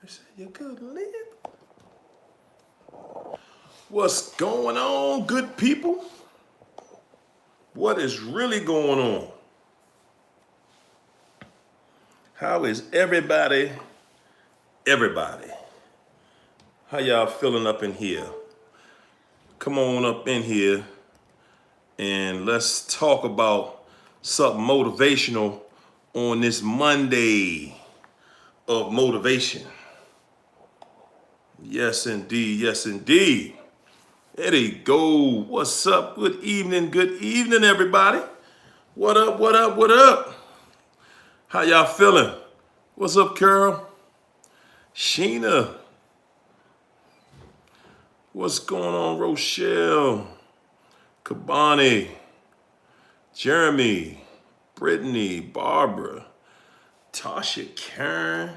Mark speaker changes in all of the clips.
Speaker 1: I said, you could live. What's going on, good people? What is really going on? How is everybody? How y'all feeling up in here? Come on up in here and let's talk about something motivational on this Monday of motivation. Yes, indeed. Yes, indeed. There you go. What's up? Good evening, everybody. What up, what up, what up? How y'all feeling? What's up, Carol? Sheena. What's going on, Rochelle? Kabani. Jeremy. Brittany. Barbara. Tasha. Karen.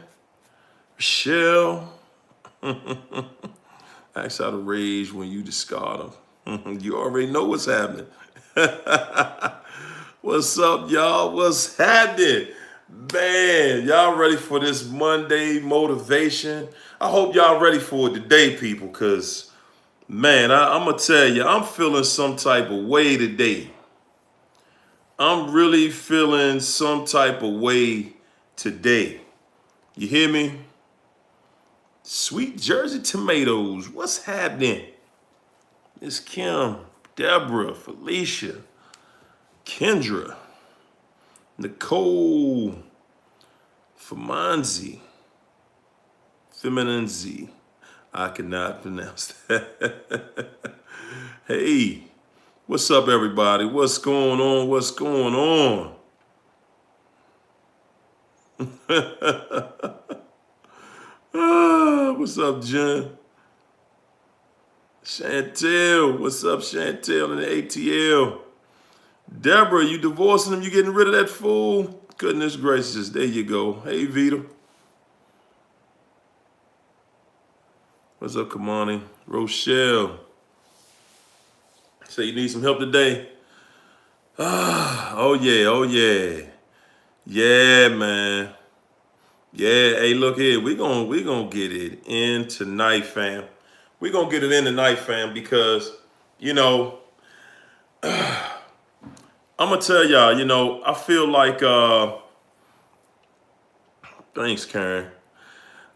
Speaker 1: Michelle. Acts out of rage when you discard them. You already know what's happening. What's up, y'all? What's happening? Man, y'all ready for this Monday motivation? I hope y'all ready for it today, people, because, man, I'm going to tell you, I'm feeling some type of way today. I'm really feeling some type of way today. You hear me? Sweet Jersey tomatoes, what's happening? Miss Kim, Deborah, Felicia, Kendra, Nicole, Feminzi. I cannot pronounce that. Hey, what's up, everybody? What's going on? What's going on? What's up, Jen? Chantel, what's up, Chantel in the ATL? Deborah, you divorcing him? You getting rid of that fool? Goodness gracious, there you go. Hey, Vita. What's up, Kamani? Rochelle. Say you need some help today? Oh yeah. Yeah, man. Yeah, hey, look here. We gonna get it in tonight, fam. We're gonna get it in tonight, fam, because, I'm gonna tell y'all, I feel like thanks, Karen.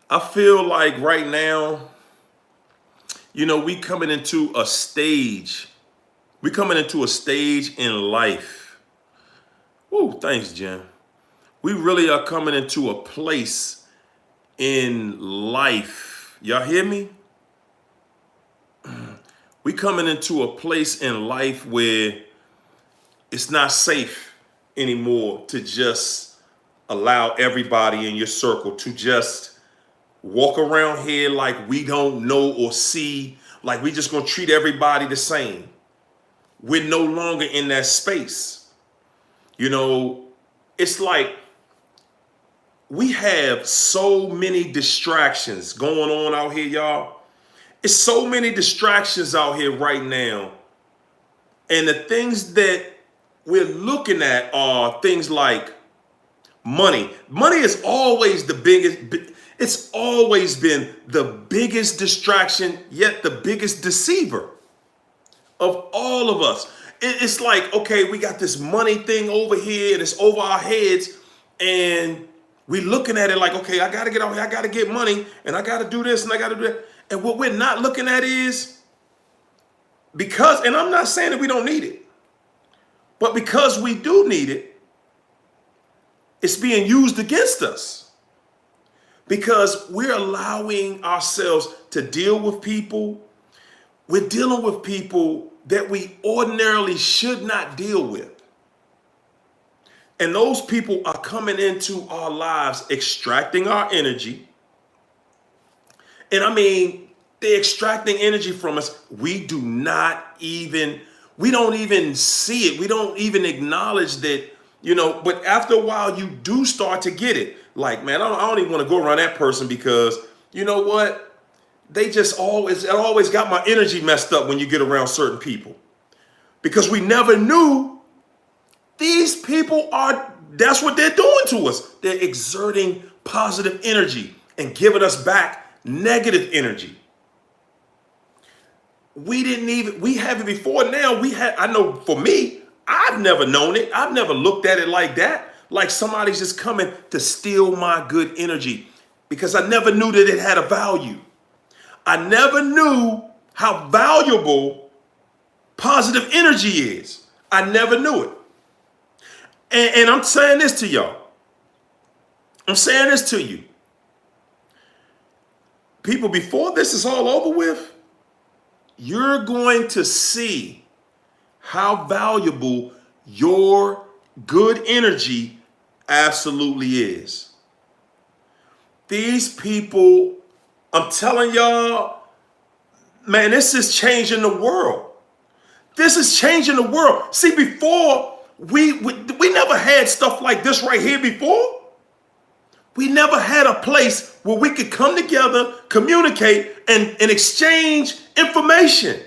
Speaker 1: I feel like right now, we coming into a stage. We coming into a stage in life. Woo, thanks, Jen. We really are coming into a place in life. Y'all hear me? We coming into a place in life where it's not safe anymore to just allow everybody in your circle to just walk around here like we don't know or see, like we just gonna treat everybody the same. We're no longer in that space. It's like we have so many distractions going on out here, y'all. It's so many distractions out here right now. And the things that we're looking at are things like money. Money is always the biggest, it's always been the biggest distraction, yet the biggest deceiver of all of us. It's like, okay, we got this money thing over here and it's over our heads, and we looking at it like, okay, I got to get out here, I got to get money, and I got to do this and I got to do that. And what we're not looking at is because, and I'm not saying that we don't need it, but because we do need it, it's being used against us because we're allowing ourselves to deal with people. We're dealing with people that we ordinarily should not deal with. And those people are coming into our lives, extracting our energy. And I mean, they're extracting energy from us. We don't even see it. We don't even acknowledge that, but after a while, you do start to get it. Like, man, I don't even want to go around that person because, you know what? They just always got my energy messed up when you get around certain people. Because we never knew these people that's what they're doing to us. They're exerting positive energy. and giving us back negative energy. We have it before now. I know for me, I've never known it. I've never looked at it like that. Like somebody's just coming to steal my good energy, because I never knew that it had a value. I never knew how valuable positive energy is. I never knew it. And I'm saying this to y'all. I'm saying this to you. People, before this is all over with, you're going to see how valuable your good energy absolutely is. These people, I'm telling y'all, man, this is changing the world. This is changing the world. See, before, we never had stuff like this right here before. We never had a place where we could come together, communicate, and exchange information.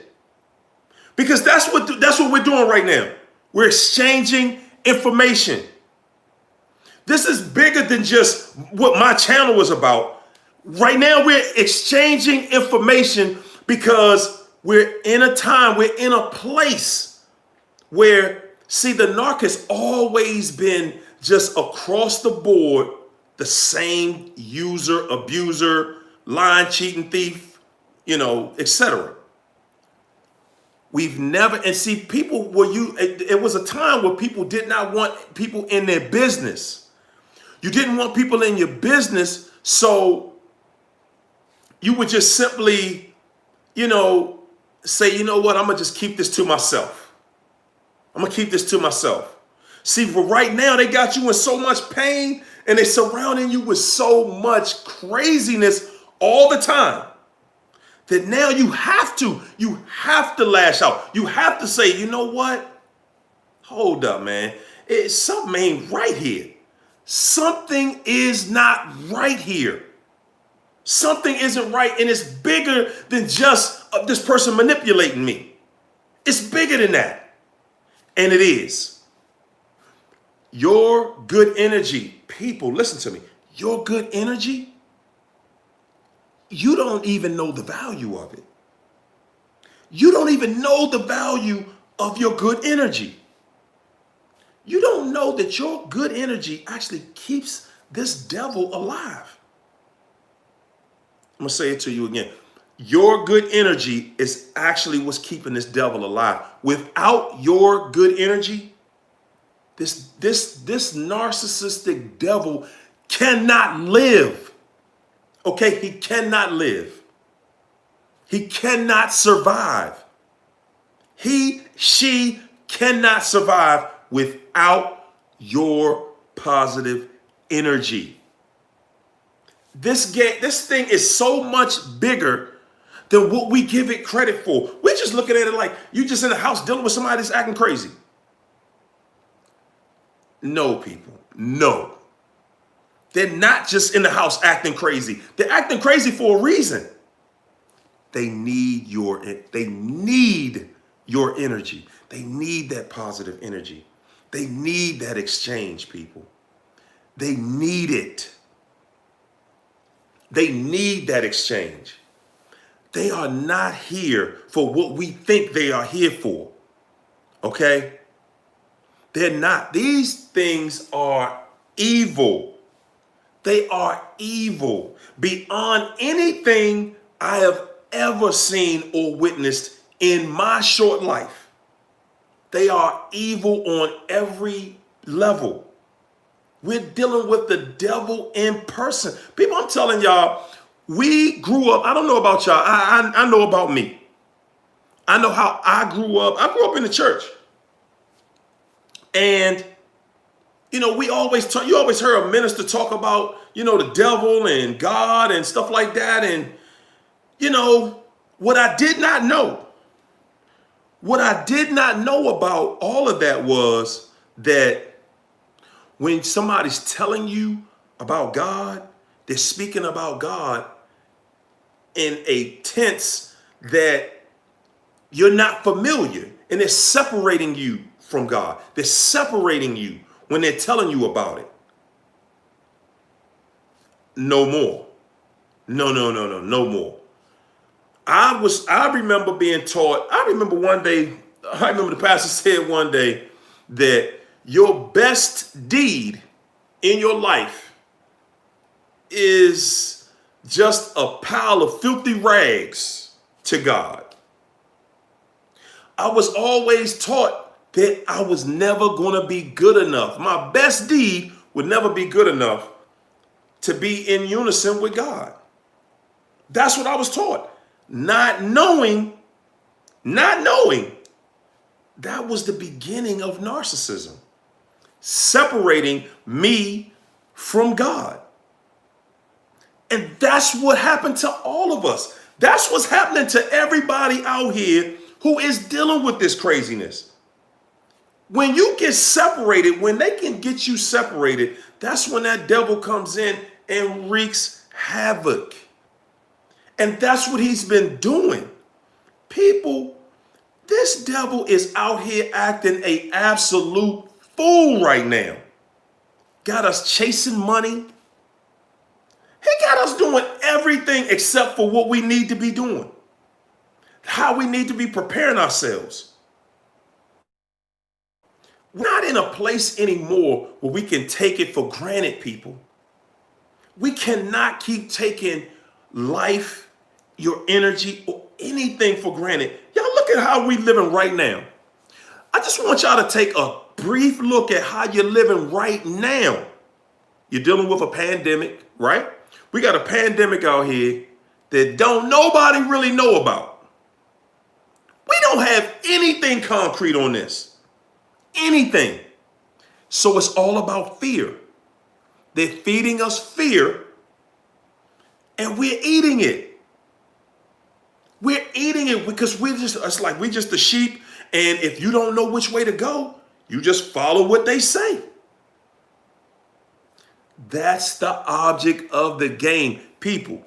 Speaker 1: Because that's what we're doing right now. We're exchanging information. This is bigger than just what my channel is about. Right now, we're exchanging information because we're in a time, we're in a place where, see, the narc has always been just across the board the same user, abuser, lying, cheating, thief, etc. We've never, and see, people it was a time where people did not want people in their business. You didn't want people in your business, so you would just simply, say, you know what, I'm going to just keep this to myself. I'm going to keep this to myself. See, for right now, they got you in so much pain and they're surrounding you with so much craziness all the time that now you have to lash out. You have to say, you know what? Hold up, man. Something ain't right here. Something is not right here. Something isn't right, and it's bigger than just this person manipulating me. It's bigger than that. And it is. Your good energy, people, listen to me. Your good energy, you don't even know the value of it. You don't even know the value of your good energy. You don't know that your good energy actually keeps this devil alive. I'm going to say it to you again. Your good energy is actually what's keeping this devil alive. Without your good energy, this narcissistic devil cannot live. Okay, he cannot live. He cannot survive. She cannot survive without your positive energy. This thing is so much bigger than what we give it credit for. We're just looking at it like you just in the house dealing with somebody that's acting crazy. No, people, no. They're not just in the house acting crazy. They're acting crazy for a reason. They need your energy. They need that positive energy. They need that exchange, people. They need it. They need that exchange. They are not here for what we think they are here for. Okay? They're not. These things are evil. They are evil beyond anything I have ever seen or witnessed in my short life. They are evil on every level. We're dealing with the devil in person. People, I'm telling y'all, we grew up. I don't know about y'all. I know about me. I know how I grew up. I grew up in the church. And, you always heard a minister talk about, the devil and God and stuff like that. And, what I did not know about all of that was that when somebody's telling you about God, they're speaking about God in a tense that you're not familiar, and they're separating you from God. They're separating you when they're telling you about it. No more. No, no, no, no, no more. I remember being taught, I remember one day, I remember the pastor said one day that your best deed in your life is just a pile of filthy rags to God. I was always taught that I was never going to be good enough. My best deed would never be good enough to be in unison with God. That's what I was taught. Not knowing that was the beginning of narcissism, separating me from God. And that's what happened to all of us. That's what's happening to everybody out here who is dealing with this craziness. When you get separated, when they can get you separated, that's when that devil comes in and wreaks havoc. And that's what he's been doing. People, this devil is out here acting an absolute fool right now. Got us chasing money. He got us doing everything except for what we need to be doing. How we need to be preparing ourselves. We're not in a place anymore where we can take it for granted, people. We cannot keep taking life, your energy, or anything for granted. Y'all look at how we living right now. I just want y'all to take a brief look at how you're living right now. You're dealing with a pandemic, right? We got a pandemic out here that don't nobody really know about. We don't have anything concrete on this. Anything. So it's all about fear. They're feeding us fear and we're eating it. We're eating it because it's like we're just the sheep. And if you don't know which way to go, you just follow what they say. That's the object of the game. People,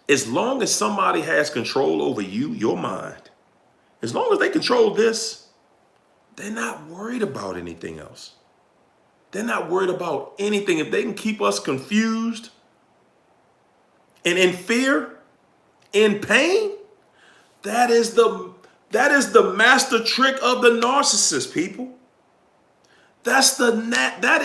Speaker 1: as long as somebody has control over you, your mind, as long as they control this, they're not worried about anything else. They're not worried about anything. If they can keep us confused and in fear, in pain, that is the master trick of the narcissist, people. That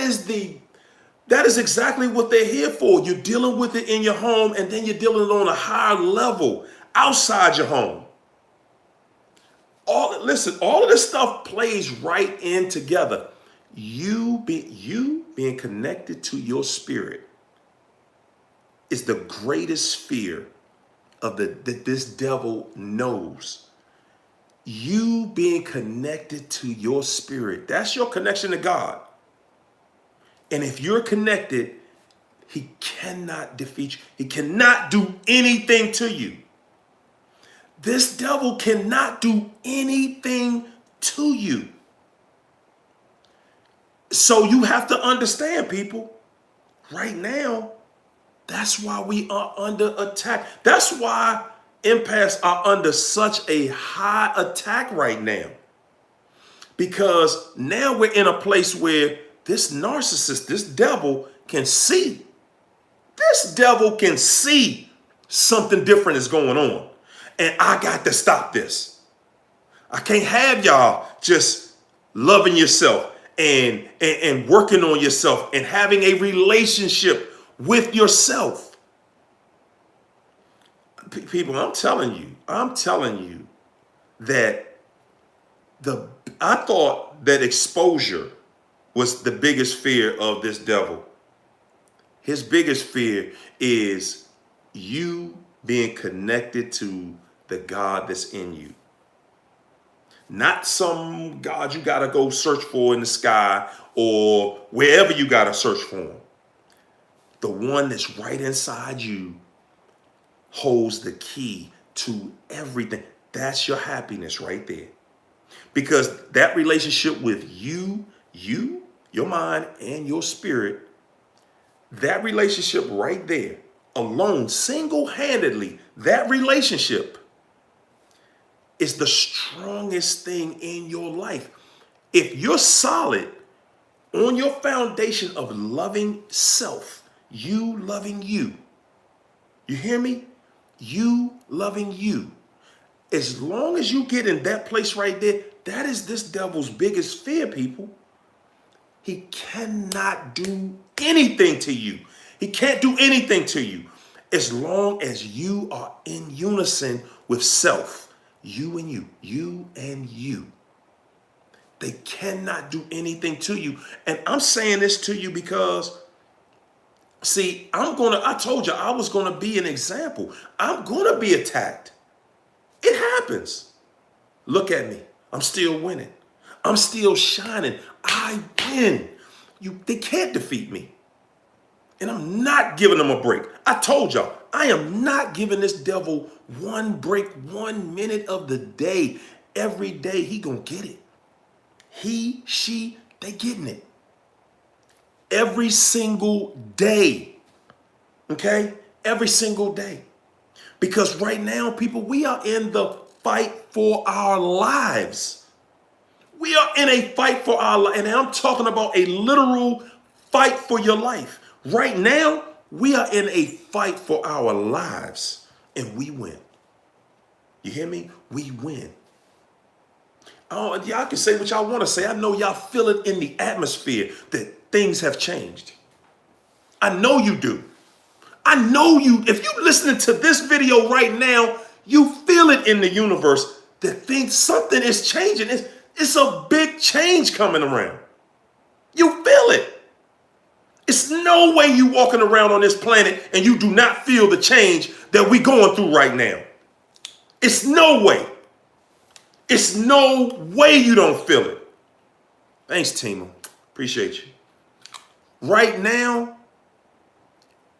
Speaker 1: is exactly what they're here for. You're dealing with it in your home, and then you're dealing on a higher level outside your home. All of this stuff plays right in together. You being connected to your spirit is the greatest fear that this devil knows. You being connected to your spirit, that's your connection to God. And if you're connected, he cannot defeat you. He cannot do anything to you. This devil cannot do anything to you. So you have to understand, people, right now, that's why we are under attack. That's why empaths are under such a high attack right now. Because now we're in a place where this narcissist, this devil can see. This devil can see something different is going on. And I got to stop this. I can't have y'all just loving yourself and working on yourself and having a relationship with yourself. People, I'm telling you that I thought that exposure was the biggest fear of this devil. His biggest fear is you being connected to the God that's in you. Not some God you got to go search for in the sky or wherever you got to search for him. The one that's right inside you holds the key to everything. That's your happiness right there. Because that relationship with you, your mind, and your spirit, that relationship right there, alone, single-handedly, that relationship is the strongest thing in your life. If you're solid on your foundation of loving self, you loving you, You hear me? You loving you. As long as you get in that place right there, that is this devil's biggest fear, people. He cannot do anything to you. He can't do anything to you as long as you are in unison with self. You and you and you. They cannot do anything to you. And I'm saying this to you because, see, I told you I was going to be an example. I'm going to be attacked. It happens. Look at me. I'm still winning. I'm still shining. I win. They can't defeat me. And I'm not giving them a break. I told y'all, I am not giving this devil one break, 1 minute of the day. Every day he gonna get it. He, she, they getting it. Every single day. Okay? Every single day. Because right now, people, we are in the fight for our lives. We are in a fight for our life. And I'm talking about a literal fight for your life. Right now, we are in a fight for our lives. And we win. You hear me? We win. Oh, y'all can say what y'all want to say. I know y'all feel it in the atmosphere that things have changed. I know you do. I know you, if you're listening to this video right now, you feel it in the universe that something is changing. It's a big change coming around. You feel it. It's no way you walking around on this planet and you do not feel the change that we going through right now. It's no way. It's no way you don't feel it. Thanks, Tima. Appreciate you. Right now,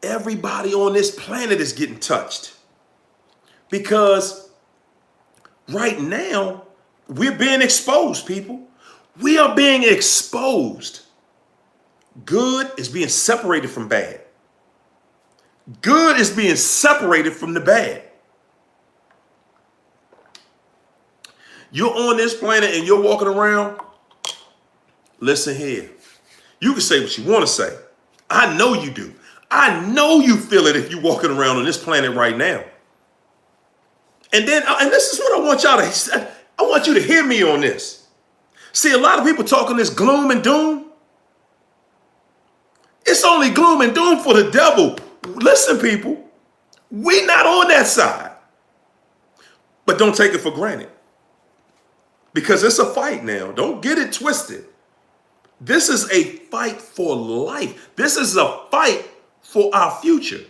Speaker 1: everybody on this planet is getting touched. Because right now, we're being exposed, people. We are being exposed. Good is being separated from bad. Good is being separated from the bad. You're on this planet and you're walking around. Listen here. You can say what you want to say. I know you do. I know you feel it if you're walking around on this planet right now. And this is what I want y'all to, I want you to hear me on this. See, a lot of people talking this gloom and doom. It's only gloom and doom for the devil. Listen, people, we not on that side. But don't take it for granted. Because it's a fight now. Don't get it twisted. This is a fight for life. This is a fight for our future.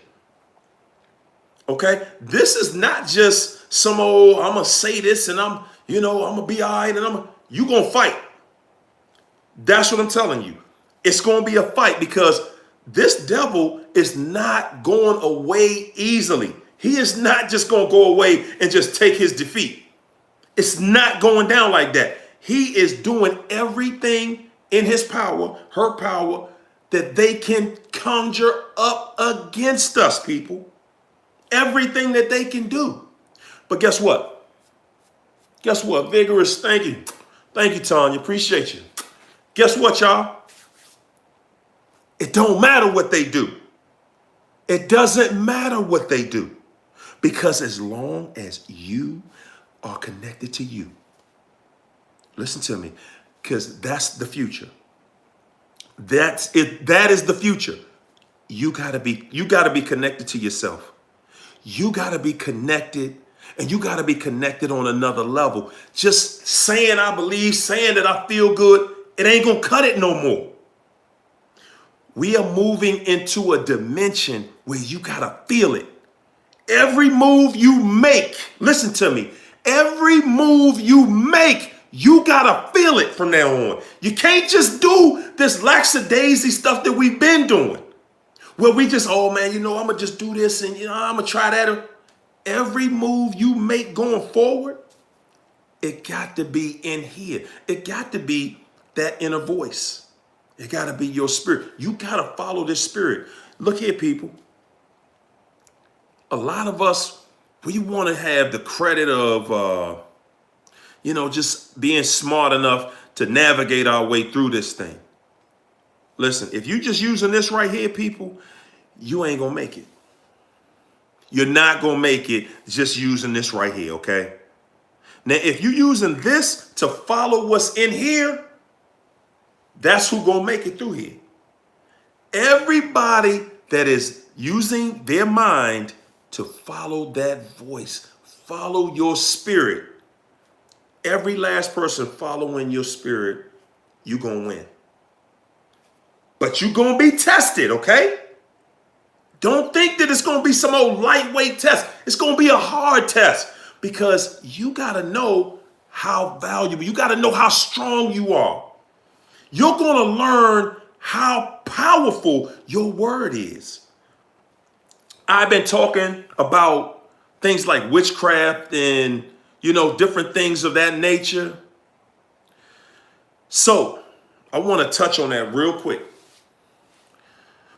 Speaker 1: Okay? This is not just some old, I'm going to say this and I'm going to be all right and you going to fight. That's what I'm telling you. It's going to be a fight because this devil is not going away easily. He is not just going to go away and just take his defeat. It's not going down like that. He is doing everything in his power, her power, that they can conjure up against us, people. Everything that they can do. But guess what? Guess what? Vigorous, thank you. Thank you, Tanya. Appreciate you. Guess what, y'all? It don't matter what they do. It doesn't matter what they do. Because as long as you are connected to you, listen to me, because that's the future. That's it. That is the future. You gotta be connected to yourself. You gotta be connected, and you gotta be connected on another level. Just saying I believe, saying that I feel good, it ain't gonna cut it no more. We are moving into a dimension where you gotta feel it. Every move you make, listen to me, every move you make, you gotta feel it from now on. You can't just do this lackadaisy stuff that we've been doing. Where we just, oh man, I'm gonna just do this and I'm gonna try that. Every move you make going forward, it got to be in here. It got to be that inner voice. It got to be your spirit. You got to follow this spirit. Look here, people. A lot of us, we want to have the credit of, just being smart enough to navigate our way through this thing. Listen, if you just using this right here, people, you ain't going to make it. You're not going to make it just using this right here, okay? Now, if you're using this to follow what's in here, that's who's going to make it through here. Everybody that is using their mind to follow that voice, follow your spirit. Every last person following your spirit, you're going to win. But you're going to be tested, okay? Don't think that it's going to be some old lightweight test. It's going to be a hard test because you got to know how valuable, you got to know how strong you are. You're going to learn how powerful your word is. I've been talking about things like witchcraft and, different things of that nature. So I want to touch on that real quick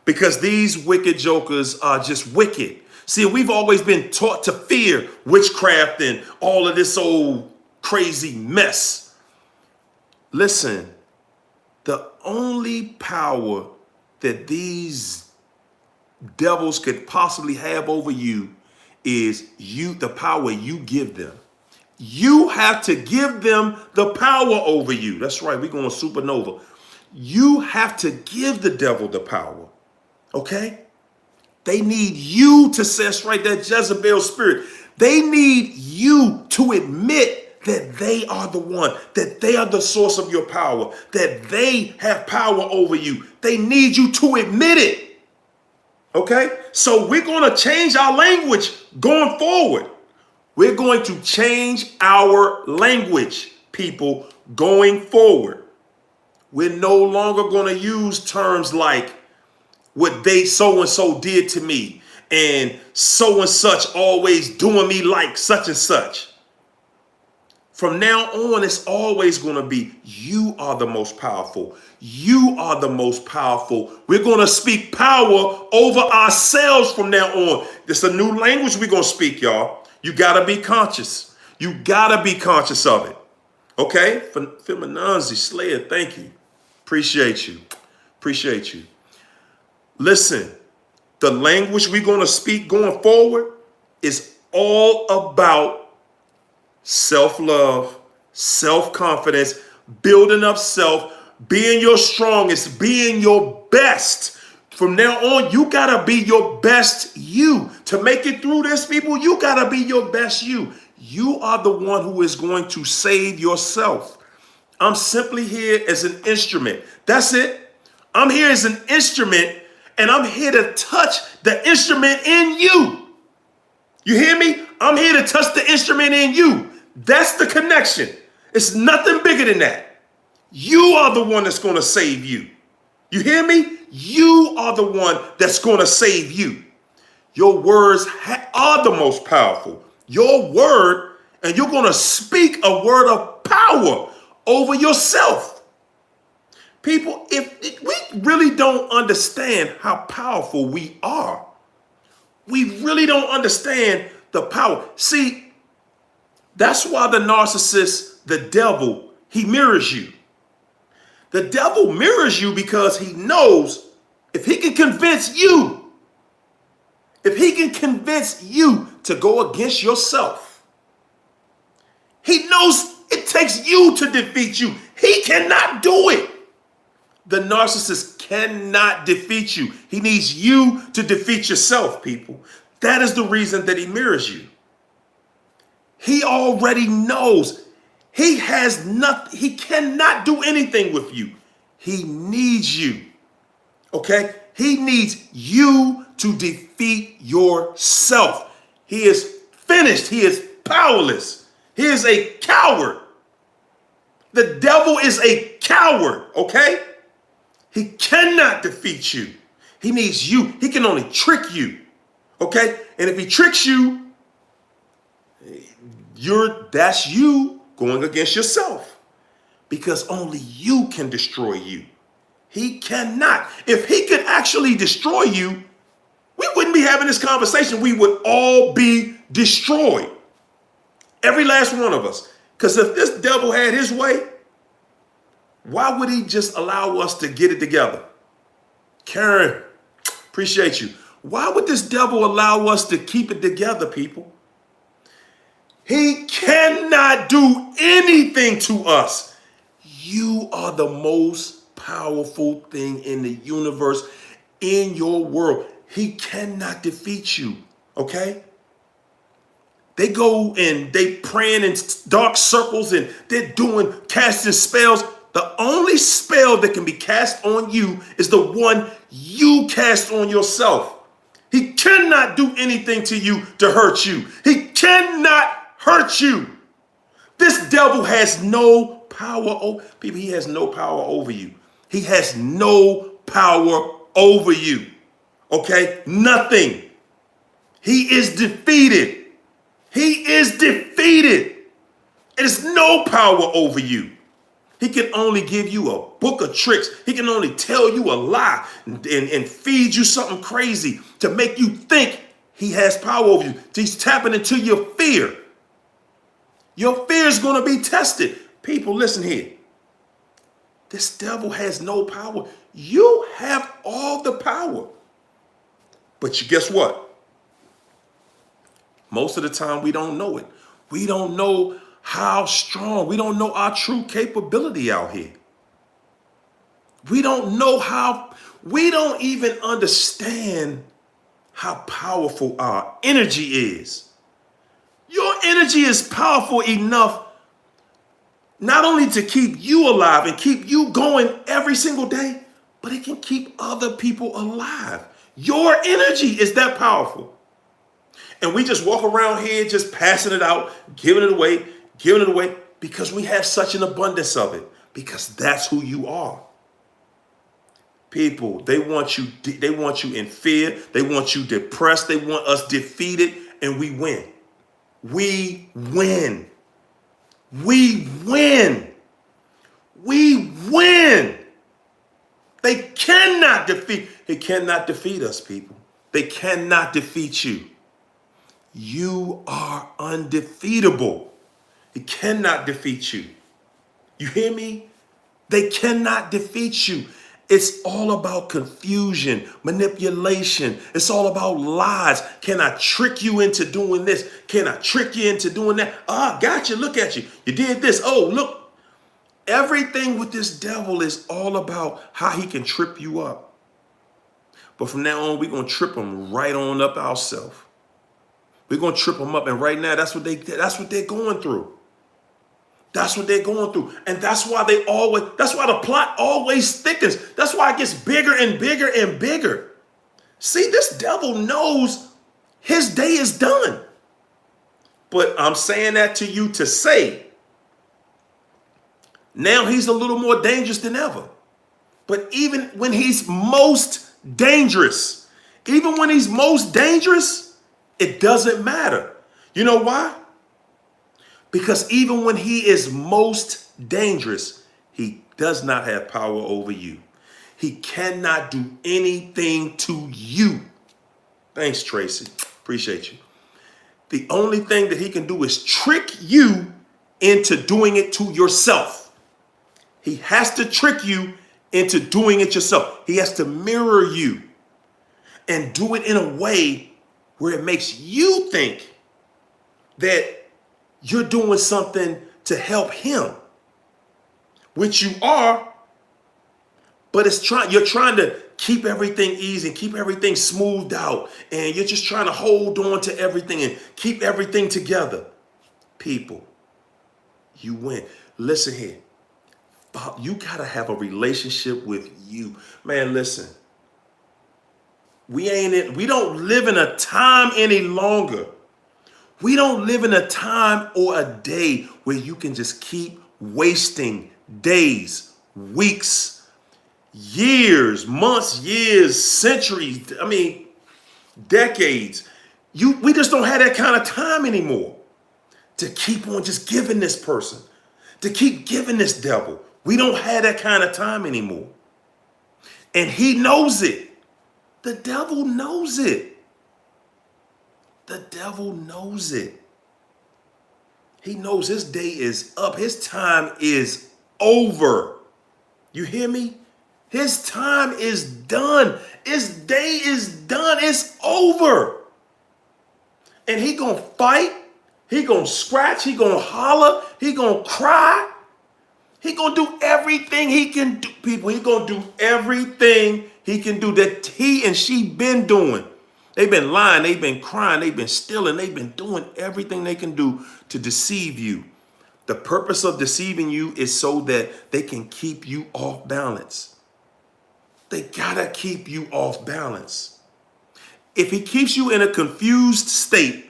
Speaker 1: because these wicked jokers are just wicked. See, we've always been taught to fear witchcraft and all of this old crazy mess. Listen, the only power that these devils could possibly have over you is the power you give them. You have to give them the power over you. That's right, we're going supernova. You have to give the devil the power, okay? They need you to say, that's right, that Jezebel spirit. They need you to admit that they are the one, that they are the source of your power, that they have power over you. They need you to admit it. Okay? So we're going to change our language going forward. We're going to change our language, people, going forward. We're no longer going to use terms like what they so-and-so did to me and so-and-such always doing me like such and such. From now on, it's always going to be, you are the most powerful. You are the most powerful. We're going to speak power over ourselves from now on. This is a new language we're going to speak, y'all. You got to be conscious. You got to be conscious of it. Okay? Feminanzi, Slayer, thank you. Appreciate you. Appreciate you. Listen, the language we're going to speak going forward is all about self-love, self-confidence, building up self, being your strongest, being your best. From now on, you got to be your best you. To make it through this, people, you got to be your best you. You are the one who is going to save yourself. I'm simply here as an instrument. That's it. I'm here as an instrument, and I'm here to touch the instrument in you. You hear me? I'm here to touch the instrument in you. That's the connection. It's nothing bigger than that. You are the one that's going to save you. You hear me? You are the one that's going to save you. Your words are the most powerful. Your word, and you're going to speak a word of power over yourself. People, if we really don't understand how powerful we are, we really don't understand the power. See, that's why the narcissist, the devil, he mirrors you. The devil mirrors you because he knows if he can convince you, to go against yourself, he knows it takes you to defeat you. He cannot do it. The narcissist cannot defeat you. He needs you to defeat yourself, people. That is the reason that he mirrors you. He already knows. He has nothing. He cannot do anything with you. He needs you. Okay? He needs you to defeat yourself. He is finished. He is powerless. He is a coward. The devil is a coward. Okay? He cannot defeat you. He needs you. He can only trick you. Okay? And if he tricks you, that's you going against yourself, because only you can destroy you. He cannot. If he could actually destroy you, we wouldn't be having this conversation. We would all be destroyed. Every last one of us. Because if this devil had his way, why would he just allow us to get it together? Karen, appreciate you. Why would this devil allow us to keep it together, people? He cannot do anything to us. You are the most powerful thing in the universe, in your world. He cannot defeat you, okay? They go and they praying in dark circles and they're doing casting spells. The only spell that can be cast on you is the one you cast on yourself. He cannot do anything to you to hurt you. He cannot hurt you. This devil has no power. People, he has no power over you. He has no power over you. Okay? Nothing. He is defeated. He is defeated. There's no power over you. He can only give you a book of tricks. He can only tell you a lie and feed you something crazy to make you think he has power over you. He's tapping into your fear. Your fear is going to be tested. People, listen here. This devil has no power. You have all the power. But you guess what? Most of the time we don't know it. We don't know how strong. We don't know our true capability out here. We don't know how. We don't even understand how powerful our energy is. Your energy is powerful enough not only to keep you alive and keep you going every single day, but it can keep other people alive. Your energy is that powerful. And we just walk around here just passing it out, giving it away because we have such an abundance of it, because that's who you are. People, they want you in fear. They want you depressed. They want us defeated, and we win. We win. We win. We win. They cannot defeat us, people. They cannot defeat you. You are undefeatable. It cannot defeat you. You hear me? They cannot defeat you. It's all about confusion, manipulation. It's all about lies. Can I trick you into doing this? Can I trick you into doing that? Ah, gotcha. Look at you. You did this. Oh, look. Everything with this devil is all about how he can trip you up. But from now on, we're going to trip him right on up ourselves. We're going to trip them up. And right now, that's what they're going through. That's what they're going through. And that's why that's why the plot always thickens. That's why it gets bigger and bigger and bigger. See, this devil knows his day is done. But I'm saying that to you to say, now he's a little more dangerous than ever. But even when he's most dangerous, it doesn't matter. You know why? Because even when he is most dangerous, he does not have power over you. He cannot do anything to you. Thanks, Tracy. Appreciate you. The only thing that he can do is trick you into doing it to yourself. He has to trick you into doing it yourself. He has to mirror you and do it in a way where it makes you think that you're doing something to help him, which you are, but you're trying to keep everything easy and keep everything smoothed out, and you're just trying to hold on to everything and keep everything together. People, you win. Listen here. You gotta have a relationship with you. Man, listen. We don't live in a time any longer. We don't live in a time or a day where you can just keep wasting days, weeks, years, months, years, centuries, decades. We just don't have that kind of time anymore to keep on just giving this person, to keep giving this devil. We don't have that kind of time anymore. And he knows it. The devil knows it. The devil knows it. He knows his day is up. His time is over. You hear me? His time is done. His day is done. It's over. And he gonna fight. He gonna scratch. He gonna holler. He gonna cry. He gonna do everything he can do, people. He gonna do everything he can do that he and she been doing. They've been lying. They've been crying. They've been stealing. They've been doing everything they can do to deceive you. The purpose of deceiving you is so that they can keep you off balance. They gotta keep you off balance. If he keeps you in a confused state,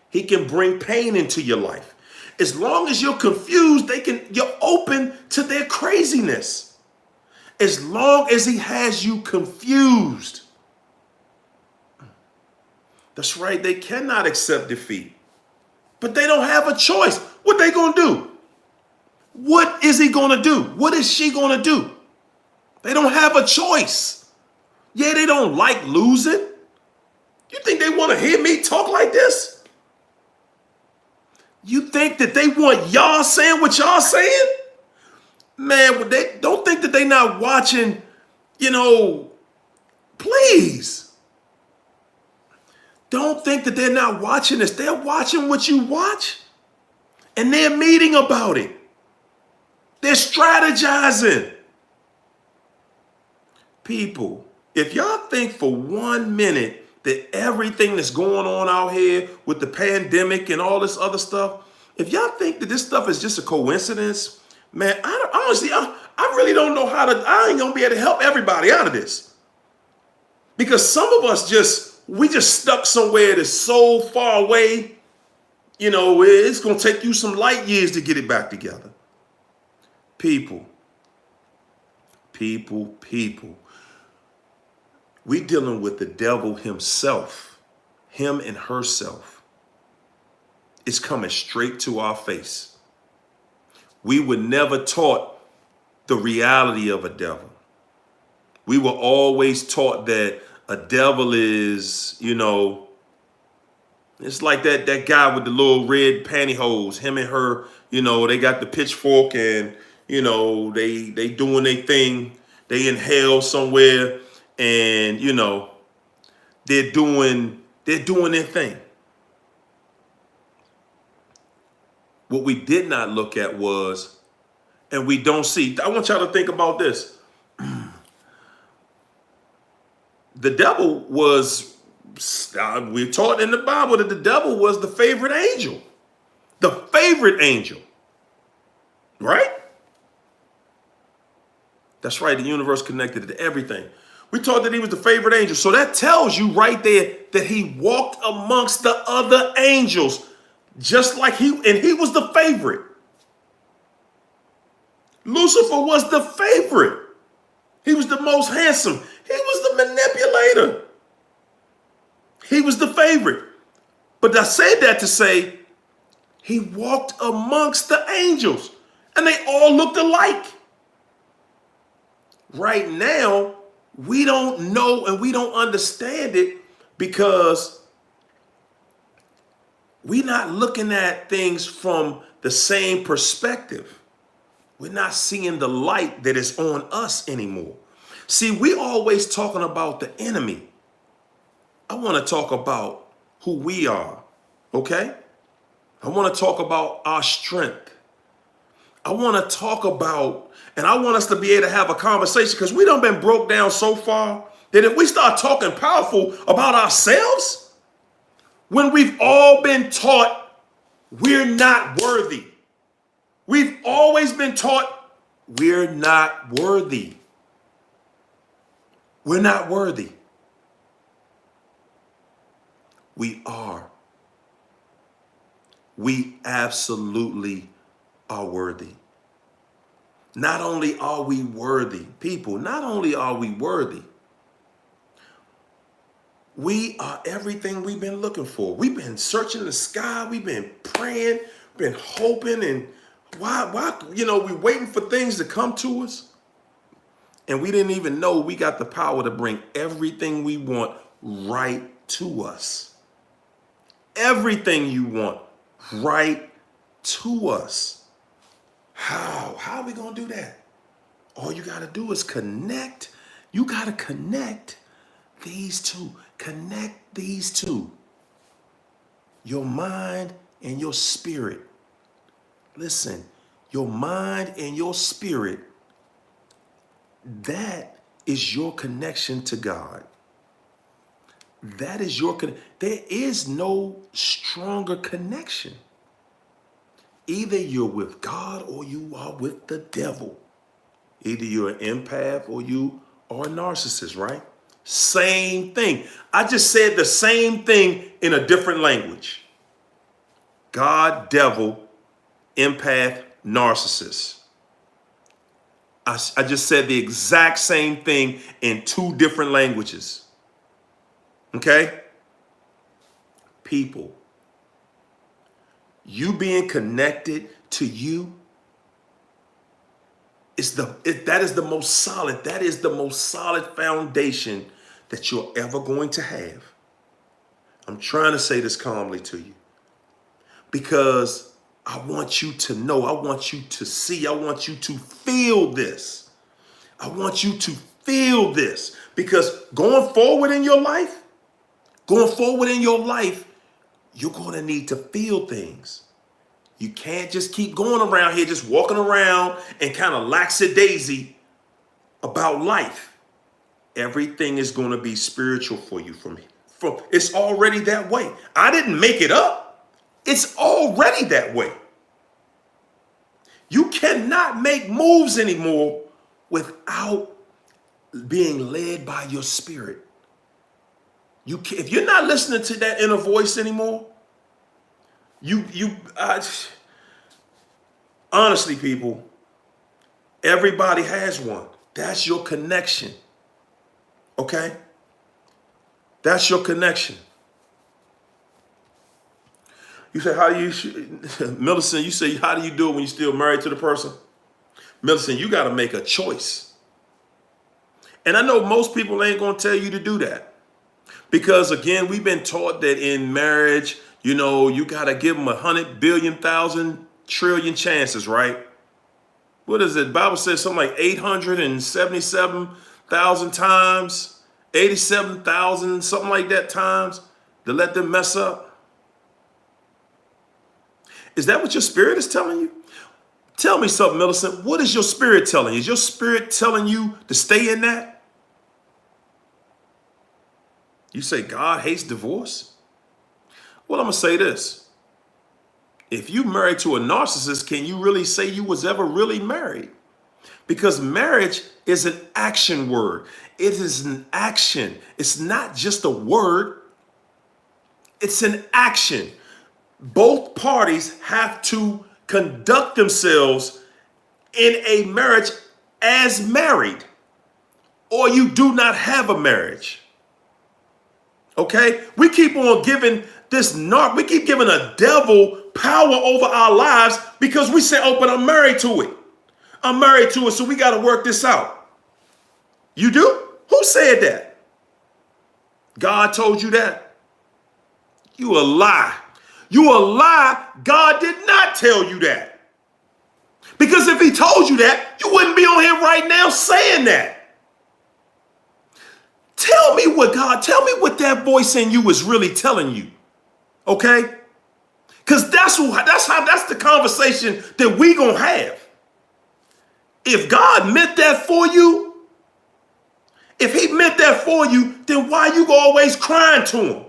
Speaker 1: he can bring pain into your life. As long as you're confused, you're open to their craziness. As long as he has you confused. That's right, they cannot accept defeat. But they don't have a choice. What they gonna do? What is he gonna do? What is she gonna do? They don't have a choice. Yeah, they don't like losing. You think they want to hear me talk like this? You think that they want y'all saying what y'all saying? Man, they don't think that they not watching, please. Don't think that they're not watching this. They're watching what you watch. And they're meeting about it. They're strategizing. People, if y'all think for 1 minute that everything that's going on out here with the pandemic and all this other stuff, if y'all think that this stuff is just a coincidence, man, I really don't know I ain't gonna be able to help everybody out of this. Because some of us we just stuck somewhere that's so far away, it's gonna take you some light years to get it back together. People. We dealing with the devil himself, him and herself. It's coming straight to our face. We were never taught the reality of a devil. We were always taught that a devil is, it's like that guy with the little red pantyhose, him and her, they got the pitchfork and, they doing their thing. They inhale somewhere. And, they're doing their thing. What we did not look at was, and we don't see, I want y'all to think about this. The devil was, we're taught in the Bible that the devil was the favorite angel. The favorite angel. Right? That's right, the universe connected to everything. We taught that he was the favorite angel. So that tells you right there that he walked amongst the other angels, just like he was the favorite. Lucifer was the favorite. He was the most handsome. He was the manipulator. He was the favorite. But I said that to say he walked amongst the angels and they all looked alike. Right now, we don't know and we don't understand it because we're not looking at things from the same perspective. We're not seeing the light that is on us anymore. See, we always talking about the enemy. I want to talk about who we are, okay? I want to talk about our strength. I want to talk about, and I want us to be able to have a conversation because we done been broke down so far that if we start talking powerful about ourselves, when we've all been taught we're not worthy. We've always been taught we're not worthy. We're not worthy. We are. We absolutely are worthy. Not only are we worthy, people, not only are we worthy, we are everything we've been looking for. We've been searching the sky. We've been praying, been hoping, and why, we're waiting for things to come to us. And we didn't even know we got the power to bring everything we want right to us. Everything you want right to us. How are we going to do that? All you got to do is connect. You got to connect these two. Connect these two. Your mind and your spirit. Listen, your mind and your spirit, that is your connection to God. That is your there is no stronger connection. Either you're with God or you are with the devil. Either you're an empath or you are a narcissist, right? Same thing. I just said the same thing in a different language. God, devil, empath, narcissist. I just said the exact same thing in two different languages. Okay? People, you being connected to you that is the most solid foundation that you're ever going to have. I'm trying to say this calmly to you because I want you to know, I want you to see, I want you to feel this. I want you to feel this because going forward in your life, you're going to need to feel things. You can't just keep going around here, just walking around and kind of lackadaisy about life. Everything is going to be spiritual for you from it's already that way. I didn't make it up. It's already that way. You cannot make moves anymore without being led by your spirit. If you're not listening to that inner voice anymore, honestly, people, everybody has one. That's your connection. Okay? That's your connection. You say, how do you, Millicent, you say, how do you do it when you're still married to the person? Millicent, you got to make a choice. And I know most people ain't going to tell you to do that. Because again, we've been taught that in marriage, you got to give them 100 billion, 1,000 trillion chances, right? What is it? The Bible says something like 877,000 times, 87,000, something like that times to let them mess up. Is that what your spirit is telling you? Tell me something, Millicent. What is your spirit telling you? Is your spirit telling you to stay in that? You say God hates divorce? Well, I'm going to say this. If you married to a narcissist, can you really say you was ever really married? Because marriage is an action word. It is an action. It's not just a word. It's an action. Both parties have to conduct themselves in a marriage as married, or you do not have a marriage. Okay? We keep on giving we keep giving a devil power over our lives because we say, oh, but I'm married to it. I'm married to it, so we got to work this out. You do? Who said that? God told you that? You a lie. You a lie. God did not tell you that. Because if he told you that, you wouldn't be on here right now saying that. Tell me what that voice in you is really telling you. Okay? Because that's the conversation that we gonna have. If God meant that for you, if he meant that for you, then why you always crying to him?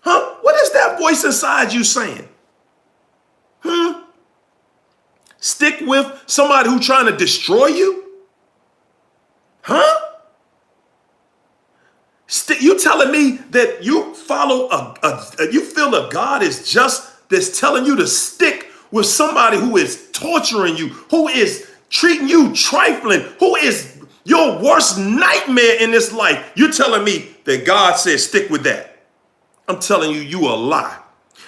Speaker 1: Huh? What is that voice inside you saying? Stick with somebody who's trying to destroy you? Huh? You telling me that you follow you feel a God is just that's telling you to stick with somebody who is torturing you, who is treating you trifling, who is your worst nightmare in this life. You're telling me that God says stick with that. I'm telling you, you a lie.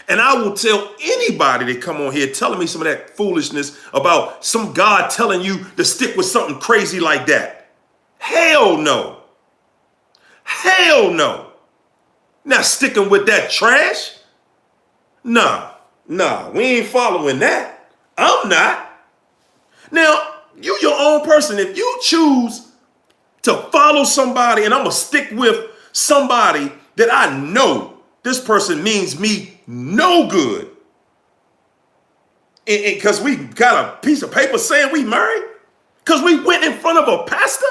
Speaker 1: And I will tell anybody that come on here telling me some of that foolishness about some God telling you to stick with something crazy like that. Hell no. Hell no. Not sticking with that trash. Nah, we ain't following that. I'm not. Now, You your own person. If you choose to follow somebody, and I'm going to stick with somebody that I know this person means me no good, because we got a piece of paper saying we married, because we went in front of a pastor.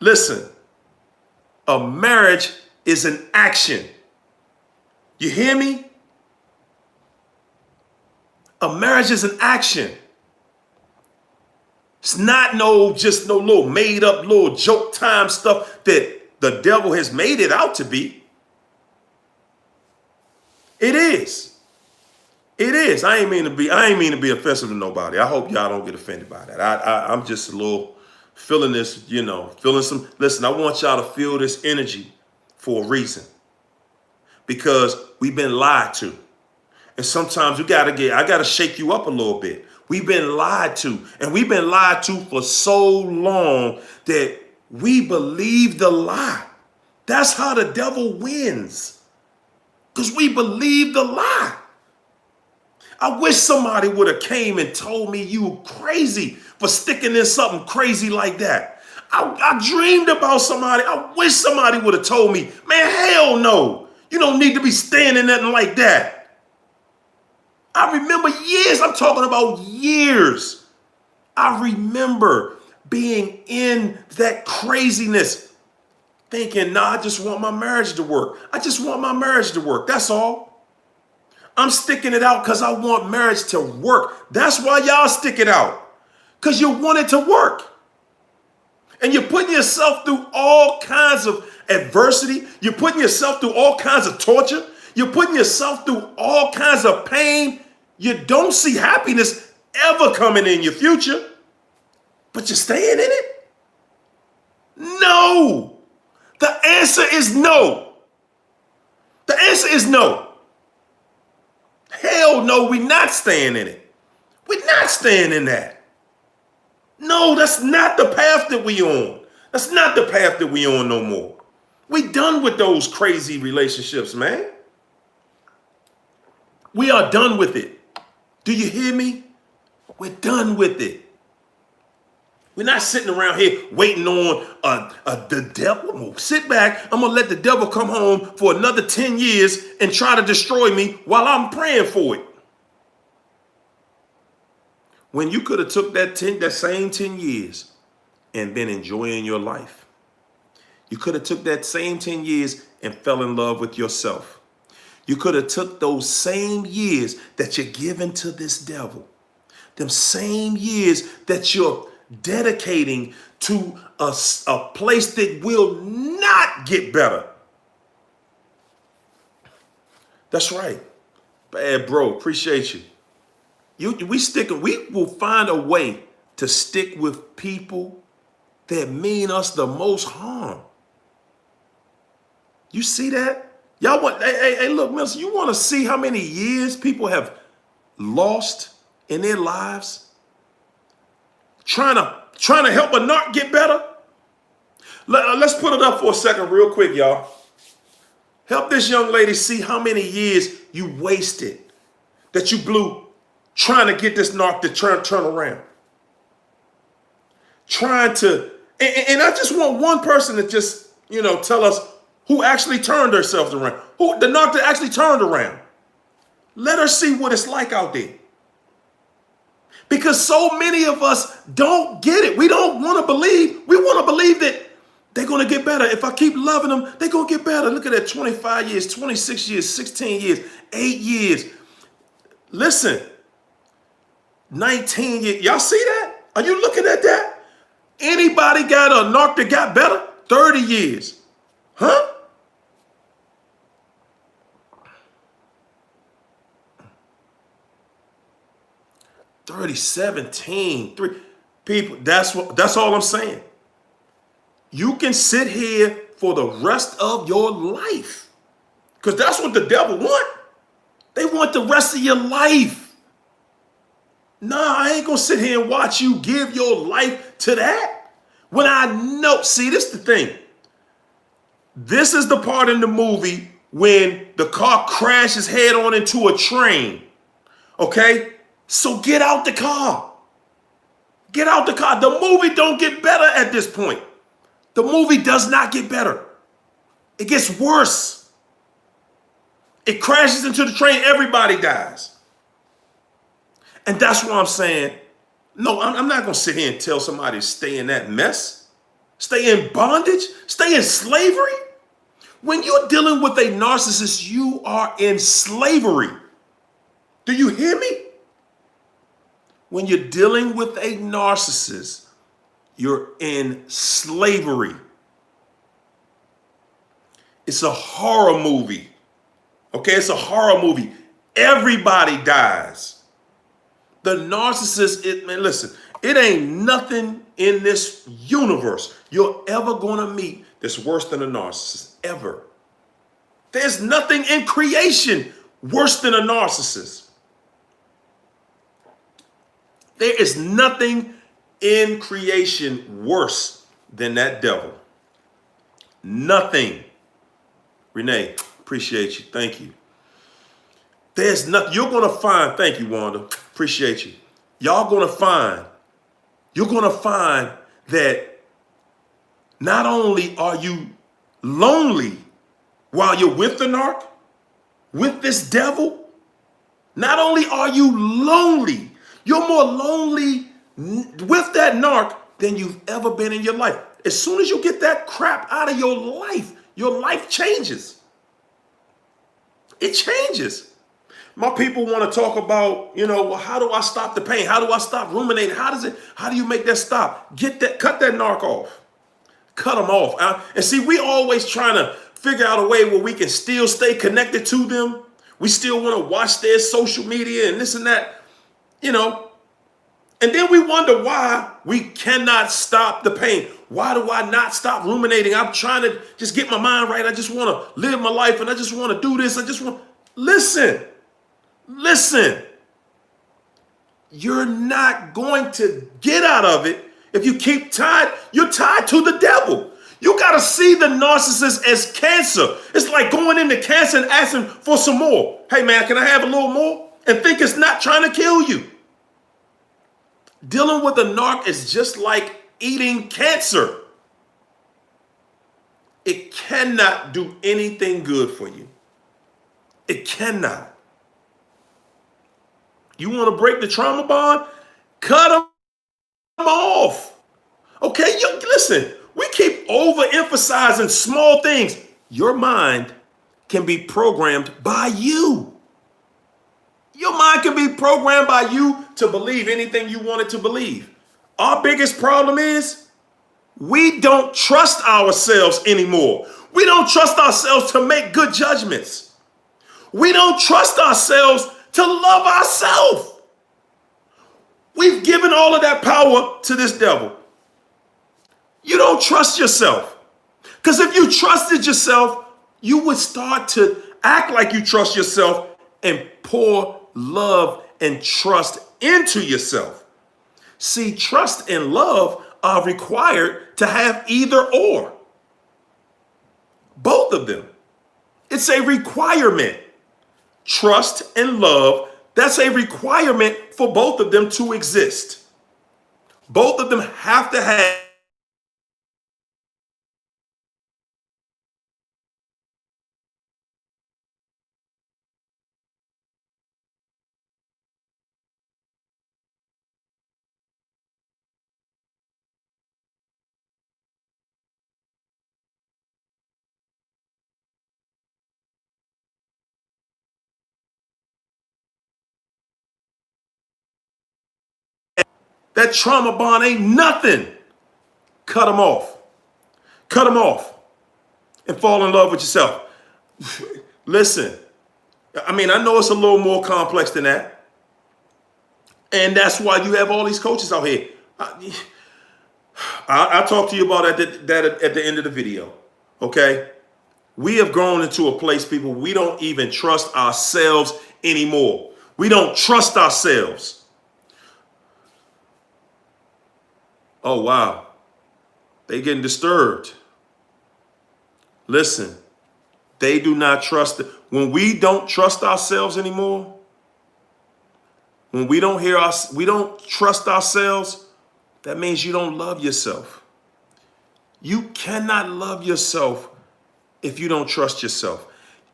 Speaker 1: Listen, a marriage is an action. You hear me? A marriage is an action. It's not just no little made up little joke time stuff that the devil has made it out to be. It is. It is. I ain't mean to be offensive to nobody. I hope y'all don't get offended by that. I'm just a little feeling this, feeling some. Listen, I want y'all to feel this energy for a reason. Because we've been lied to. And sometimes I gotta shake you up a little bit. We've been lied to. And we've been lied to for so long that we believe the lie. That's how the devil wins. Because we believe the lie. I wish somebody would have came and told me you were crazy for sticking in something crazy like that. I dreamed about somebody. I wish somebody would have told me, man, hell no. You don't need to be standing nothing like that. I remember years. I'm talking about years. I remember being in that craziness, thinking, nah, I just want my marriage to work. I just want my marriage to work. That's all. I'm sticking it out because I want marriage to work. That's why y'all stick it out. Because you want it to work. And you're putting yourself through all kinds of adversity. You're putting yourself through all kinds of torture. You're putting yourself through all kinds of pain. You don't see happiness ever coming in your future, but you're staying in it? No. The answer is no. The answer is no. Hell no, we're not staying in it. We're not staying in that. No, that's not the path that we on. That's not the path that we on no more. We done with those crazy relationships, man. We are done with it. Do you hear me? We're done with it. We're not sitting around here waiting on the devil. I'm gonna sit back. I'm going to let the devil come home for another 10 years and try to destroy me while I'm praying for it. When you could have took that same 10 years and been enjoying your life. You could have took that same 10 years and fell in love with yourself. You could have took those same years that you're giving to this devil, them same years that you're dedicating to a place that will not get better. That's right. Bad bro, appreciate you. We will find a way to stick with people that mean us the most harm. You see that? Y'all want, hey, look, mister, you want to see how many years people have lost in their lives trying to help a narc get better? Let's put it up for a second real quick, y'all. Help this young lady see how many years you wasted, that you blew trying to get this narc to turn around. Trying to, and I just want one person to just, tell us who actually turned herself around, who the narc that actually turned around. Let her see what it's like out there. Because so many of us don't get it. We don't want to believe. We want to believe that they're going to get better. If I keep loving them, they're going to get better. Look at that, 25 years, 26 years, 16 years, 8 years. Listen, 19 years. Y'all see that? Are you looking at that? Anybody got a narc that got better? 30 years. Huh? $30, 17, 3 people. That's all I'm saying. You can sit here for the rest of your life. Because that's what the devil want. They want the rest of your life. Nah, I ain't gonna sit here and watch you give your life to that. When I know, see, this is the thing. This is the part in the movie when the car crashes head on into a train. Okay? So get out the car. Get out the car. The movie don't get better at this point. The movie does not get better. It gets worse. It crashes into the train. Everybody dies. And that's why I'm saying, no, I'm not going to sit here and tell somebody to stay in that mess. Stay in bondage. Stay in slavery. When you're dealing with a narcissist, you are in slavery. Do you hear me? When you're dealing with a narcissist, you're in slavery. It's a horror movie. Okay, it's a horror movie. Everybody dies. The narcissist, man, listen, it ain't nothing in this universe you're ever going to meet that's worse than a narcissist, ever. There's nothing in creation worse than a narcissist. There is nothing in creation worse than that devil. Nothing. Renee, appreciate you. Thank you. There's nothing. You're going to find, thank you, Wanda. Appreciate you. You're going to find that not only are you lonely while you're with the narc, with this devil, not only are you lonely, you're more lonely with that narc than you've ever been in your life. As soon as you get that crap out of your life changes. It changes. My people want to talk about, well, how do I stop the pain? How do I stop ruminating? How do you make that stop? Cut that narc off. Cut them off. And see, we always trying to figure out a way where we can still stay connected to them. We still want to watch their social media and this and that, And then we wonder why we cannot stop the pain. Why do I not stop ruminating? I'm trying to just get my mind right. I just want to live my life and I just want to do this. Listen. You're not going to get out of it if you keep tied. You're tied to the devil. You got to see the narcissist as cancer. It's like going into cancer and asking for some more. Hey, man, can I have a little more? And think it's not trying to kill you. Dealing with a narc is just like eating cancer. It cannot do anything good for you. It cannot. You want to break the trauma bond? Cut them off. Okay, listen, we keep overemphasizing small things. Your mind can be programmed by you. Your mind can be programmed by you to believe anything you want it to believe. Our biggest problem is we don't trust ourselves anymore. We don't trust ourselves to make good judgments. We don't trust ourselves to love ourselves. We've given all of that power to this devil. You don't trust yourself. Because if you trusted yourself, you would start to act like you trust yourself and pour love and trust into yourself. See, trust and love are required to have either or. Both of them. It's a requirement. Trust and love, that's a requirement for both of them to exist. Both of them have to have that trauma bond ain't nothing. Cut them off. Cut them off and fall in love with yourself. Listen, I know it's a little more complex than that. And that's why you have all these coaches out here. I'll talk to you about that at the end of the video. Okay? We have grown into a place, people, we don't even trust ourselves anymore. We don't trust ourselves. Oh, wow. They getting disturbed. Listen, they do not trust it. When we don't trust ourselves anymore, when we don't trust ourselves, That means you don't love yourself. You cannot love yourself if you don't trust yourself.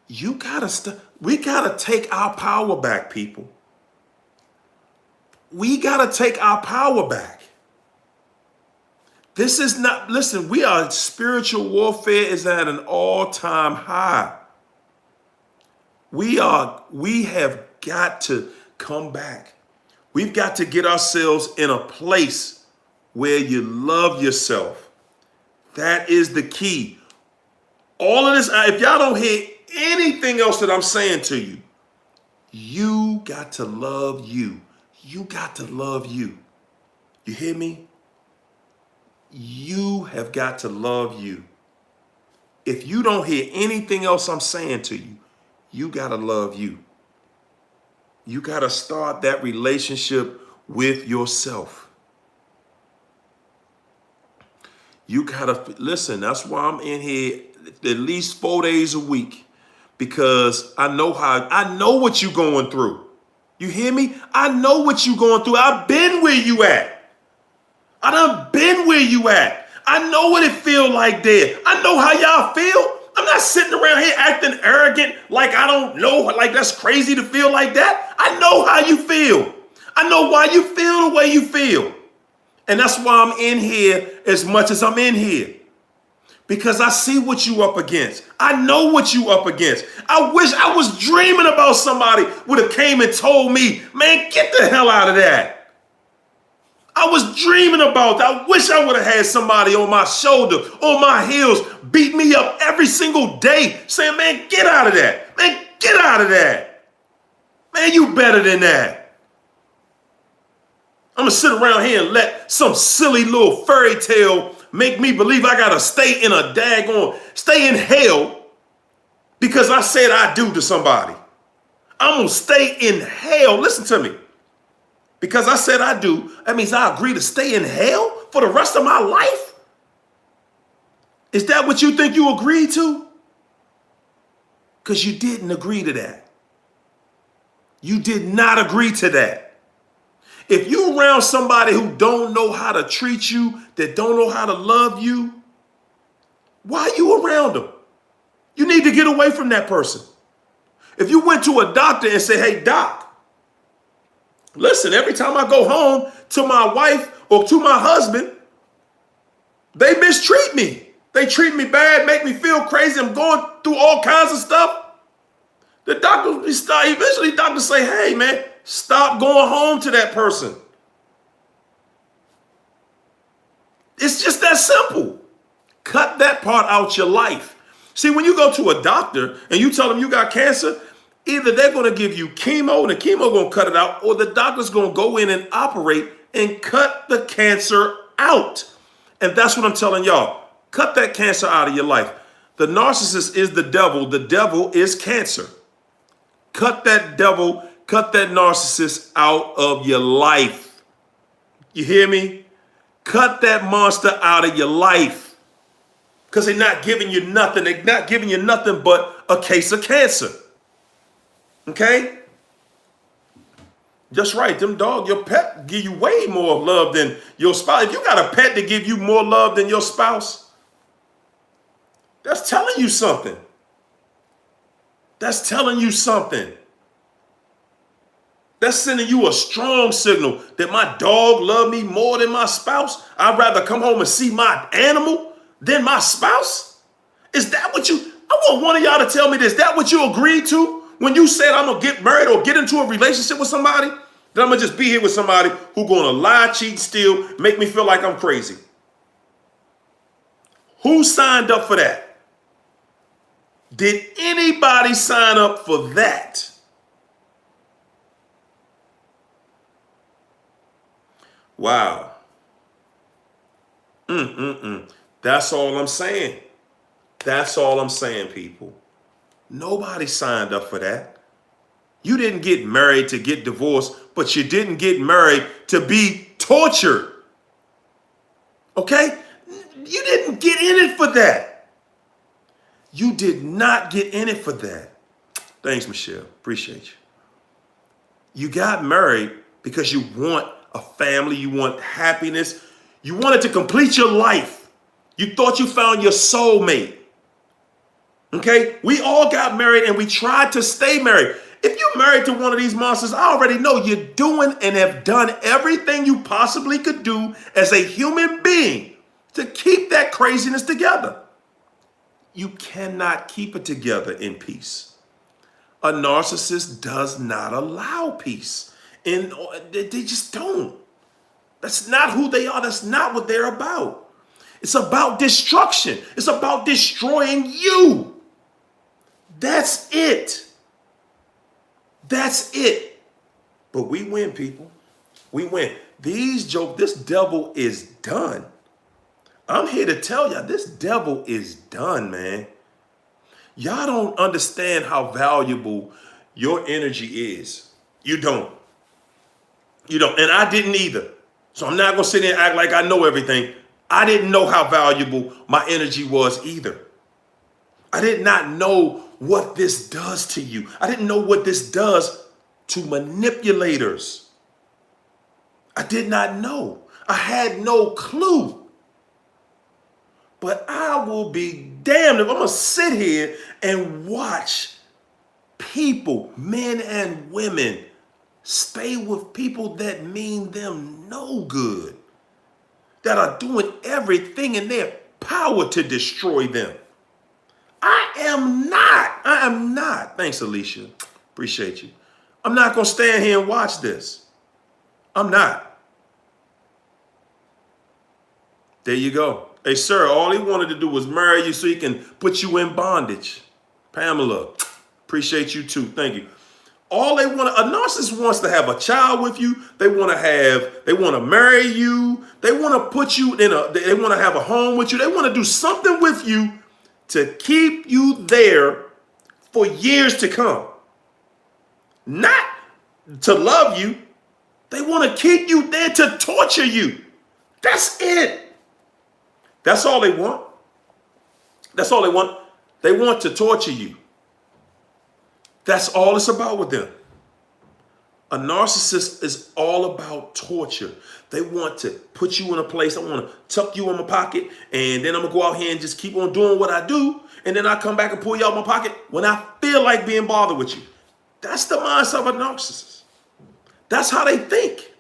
Speaker 1: We gotta take our power back, people. We gotta take our power back. This is not, listen, spiritual warfare is at an all-time high. We have got to come back. We've got to get ourselves in a place where you love yourself. That is the key. All of this, if y'all don't hear anything else that I'm saying to you, you got to love you. You got to love you. You hear me? You have got to love you. If you don't hear anything else I'm saying to you, you got to love you. You got to start that relationship with yourself. You got to, listen, that's why I'm in here at least 4 days a week, because I know what you're going through. You hear me? I know what you're going through. I've been where you at. I done been where you at. I know what it feel like there. I know how y'all feel. I'm not sitting around here acting arrogant like I don't know, like that's crazy to feel like that. I know how you feel. I know why you feel the way you feel. And that's why I'm in here as much as I'm in here. Because I see what you up against. I know what you up against. I wish I was dreaming about somebody would have came and told me, man, get the hell out of that. I was dreaming about that. I wish I would have had somebody on my shoulder, on my heels, beat me up every single day, saying, man, get out of that. Man, get out of that. Man, you better than that. I'm going to sit around here and let some silly little fairy tale make me believe I got to stay in hell because I said I do to somebody. I'm going to stay in hell. Listen to me. Because I said I do, that means I agree to stay in hell for the rest of my life? Is that what you think you agreed to? Because you didn't agree to that. You did not agree to that. If you're around somebody who don't know how to treat you, that don't know how to love you, why are you around them? You need to get away from that person. If you went to a doctor and say, hey, doc, listen, every time I go home to my wife or to my husband, they mistreat me. They treat me bad, make me feel crazy. I'm going through all kinds of stuff. The doctor eventually the doctor say, hey, man, stop going home to that person. It's just that simple. Cut that part out your life. See, when you go to a doctor and you tell them you got cancer, either they're going to give you chemo and the chemo going to cut it out, or the doctor's going to go in and operate and cut the cancer out. And that's what I'm telling y'all. Cut that cancer out of your life. The narcissist is the devil. The devil is cancer. Cut that devil, cut that narcissist out of your life. You hear me? Cut that monster out of your life. Because they're not giving you nothing. They're not giving you nothing but a case of cancer. Okay? Just right. Them dog, your pet give you way more love than your spouse. If you got a pet to give you more love than your spouse, that's telling you something. That's telling you something. That's sending you a strong signal that my dog love me more than my spouse. I'd rather come home and see my animal than my spouse. Is that what you, I want one of y'all to tell me this. Is that what you agreed to when you said I'm going to get married or get into a relationship with somebody? That I'm going to just be here with somebody who going to lie, cheat, steal, make me feel like I'm crazy. Who signed up for that? Did anybody sign up for that? Wow. That's all I'm saying. That's all I'm saying, people. Nobody signed up for that. You didn't get married to get divorced, but you didn't get married to be tortured. Okay? You didn't get in it for that. You did not get in it for that. Thanks, Michelle. Appreciate you. You got married because you want a family, you want happiness. You wanted to complete your life. You thought you found your soulmate. Okay? We all got married and we tried to stay married. If you're married to one of these monsters, I already know you're doing and have done everything you possibly could do as a human being to keep that craziness together. You cannot keep it together in peace. A narcissist does not allow peace. And they just don't. That's not who they are. That's not what they're about. It's about destruction. It's about destroying you. That's it. That's it. But we win, people. We win. This devil is done. I'm here to tell y'all, this devil is done, man. Y'all don't understand how valuable your energy is. You don't. You don't. And I didn't either. So I'm not going to sit there and act like I know everything. I didn't know how valuable my energy was either. I did not know what this does to you. I didn't know what this does to manipulators. I did not know. I had no clue. But I will be damned if I'm going to sit here and watch people, men and women, stay with people that mean them no good, that are doing everything in their power to destroy them. I am not. Thanks, Alicia. Appreciate you. I'm not going to stand here and watch this. I'm not. There you go. Hey, sir, all he wanted to do was marry you so he can put you in bondage. Pamela, appreciate you too. Thank you. All they want, a narcissist wants to have a child with you. They want to marry you. They want to put you they want to have a home with you. They want to do something with you to keep you there for years to come. Not to love you. They want to keep you there to torture you. That's it. That's all they want. That's all they want. They want to torture you. That's all it's about with them. A narcissist is all about torture. They want to put you in a place. I want to tuck you in my pocket, and then I'm going to go out here and just keep on doing what I do, and then I come back and pull you out of my pocket when I feel like being bothered with you. That's the mindset of a narcissist. That's how they think.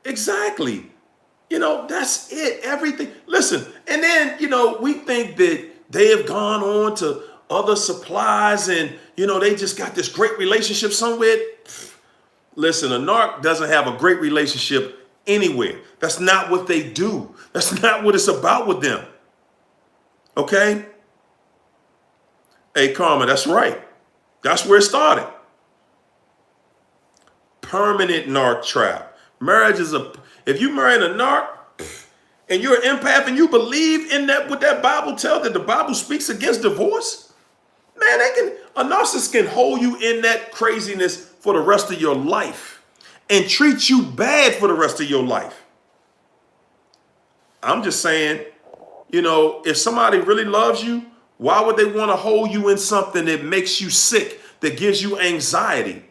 Speaker 1: Exactly. That's it. Everything. Listen, and then, we think that they have gone on to other supplies and, they just got this great relationship somewhere. Listen, a narc doesn't have a great relationship anywhere. That's not what they do. That's not what it's about with them. Okay? Hey, Karma, that's right. That's where it started. Permanent narc trap. Marriage is if you marry a narc and you're an empath and you believe in that, what that Bible tells, that the Bible speaks against divorce, man, a narcissist can hold you in that craziness for the rest of your life and treat you bad for the rest of your life. I'm just saying, if somebody really loves you, why would they want to hold you in something that makes you sick, that gives you anxiety,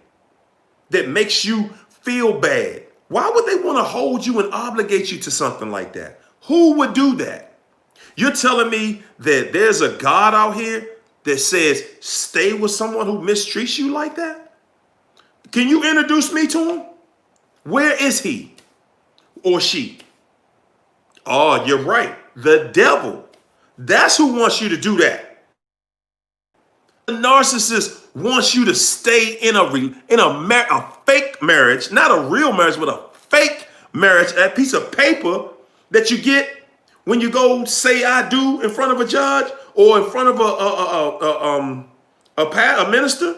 Speaker 1: that makes you feel bad? Why would they want to hold you and obligate you to something like that? Who would do that? You're telling me that there's a God out here that says, stay with someone who mistreats you like that? Can you introduce me to him? Where is he or she? Oh, you're right. The devil. That's who wants you to do that. The narcissist wants you to stay in a fake marriage, not a real marriage, but a fake marriage, a piece of paper that you get when you go say I do in front of a judge or in front of a minister.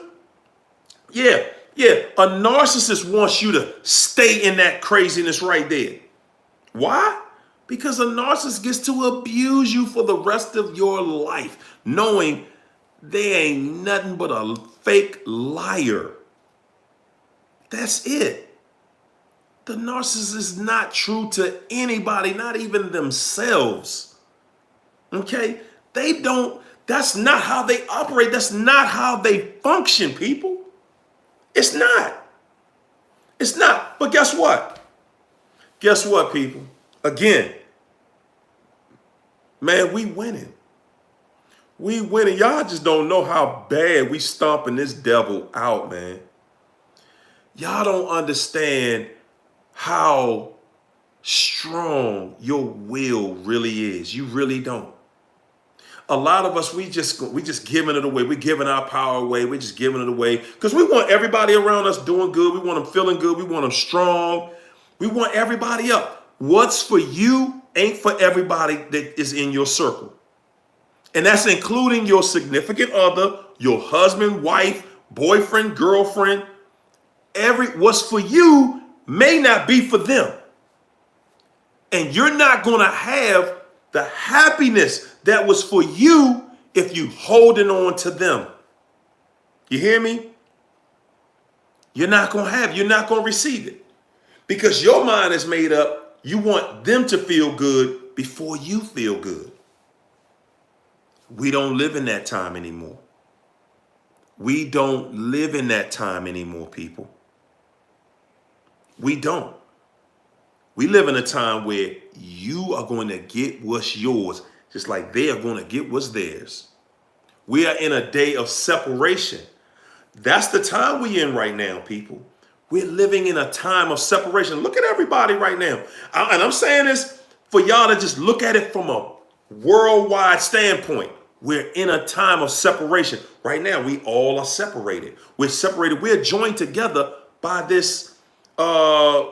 Speaker 1: Yeah. A narcissist wants you to stay in that craziness right there. Why? Because a narcissist gets to abuse you for the rest of your life, knowing they ain't nothing but a fake liar. That's it. The narcissist is not true to anybody, not even themselves. Okay? That's not how they operate. That's not how they function, people. It's not. It's not. But guess what? Guess what, people? Again, man, we winning. We winning. Y'all just don't know how bad we stomping this devil out, man. Y'all don't understand how strong your will really is. You really don't. A lot of us, we just giving it away. We're giving our power away. We're just giving it away because we want everybody around us doing good. We want them feeling good. We want them strong. We want everybody up. What's for you ain't for everybody that is in your circle. And that's including your significant other, your husband, wife, boyfriend, girlfriend. What's for you may not be for them. And you're not going to have the happiness that was for you if you holding on to them. You hear me? You're not going to receive it. Because your mind is made up, you want them to feel good before you feel good. We don't live in that time anymore. We don't live in that time anymore, people. We don't. We live in a time where you are going to get what's yours, just like they are going to get what's theirs. We are in a day of separation. That's the time we're in right now, people. We're living in a time of separation. Look at everybody right now. And I'm saying this for y'all to just look at it from a worldwide standpoint. We're in a time of separation. Right now, we all are separated. We're separated. We're joined together by this video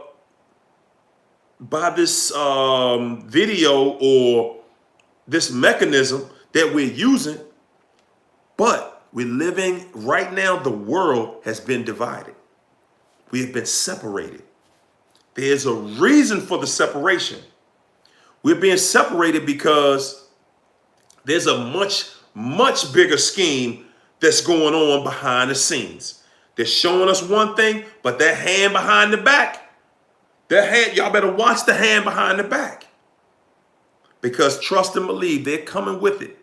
Speaker 1: or this mechanism that we're using. But we're living right now, the world has been divided. We have been separated. There's a reason for the separation. We're being separated because there's a much, much bigger scheme that's going on behind the scenes. They're showing us one thing, but that hand behind the back, y'all better watch the hand behind the back. Because trust and believe, they're coming with it.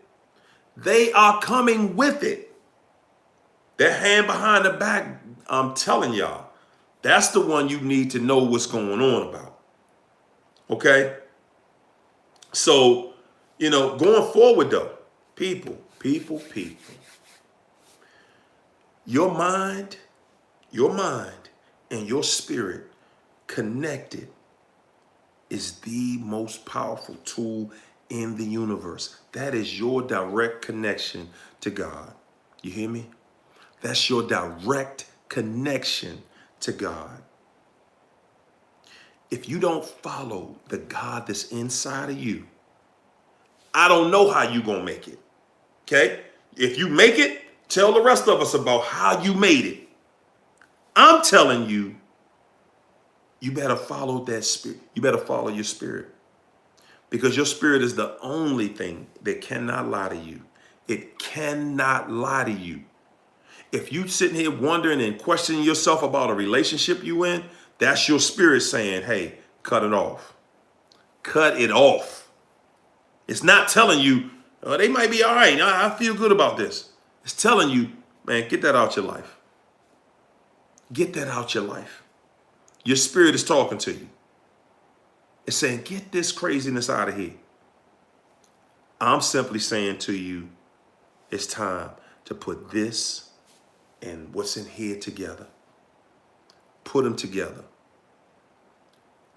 Speaker 1: They are coming with it. That hand behind the back, I'm telling y'all, that's the one you need to know what's going on about. Okay? So, going forward though, people, your mind and your spirit connected is the most powerful tool in the universe. That is your direct connection to God. You hear me? That's your direct connection to God. If you don't follow the God that's inside of you, I don't know how you're going to make it. Okay? If you make it, tell the rest of us about how you made it. I'm telling you, you better follow that spirit. You better follow your spirit. Because your spirit is the only thing that cannot lie to you. It cannot lie to you. If you sitting here wondering and questioning yourself about a relationship you in, that's your spirit saying, hey, cut it off. Cut it off. It's not telling you, oh, they might be all right. I feel good about this. It's telling you, man, get that out your life. Get that out your life. Your spirit is talking to you. It's saying, get this craziness out of here. I'm simply saying to you, it's time to put this and what's in here together. Put them together.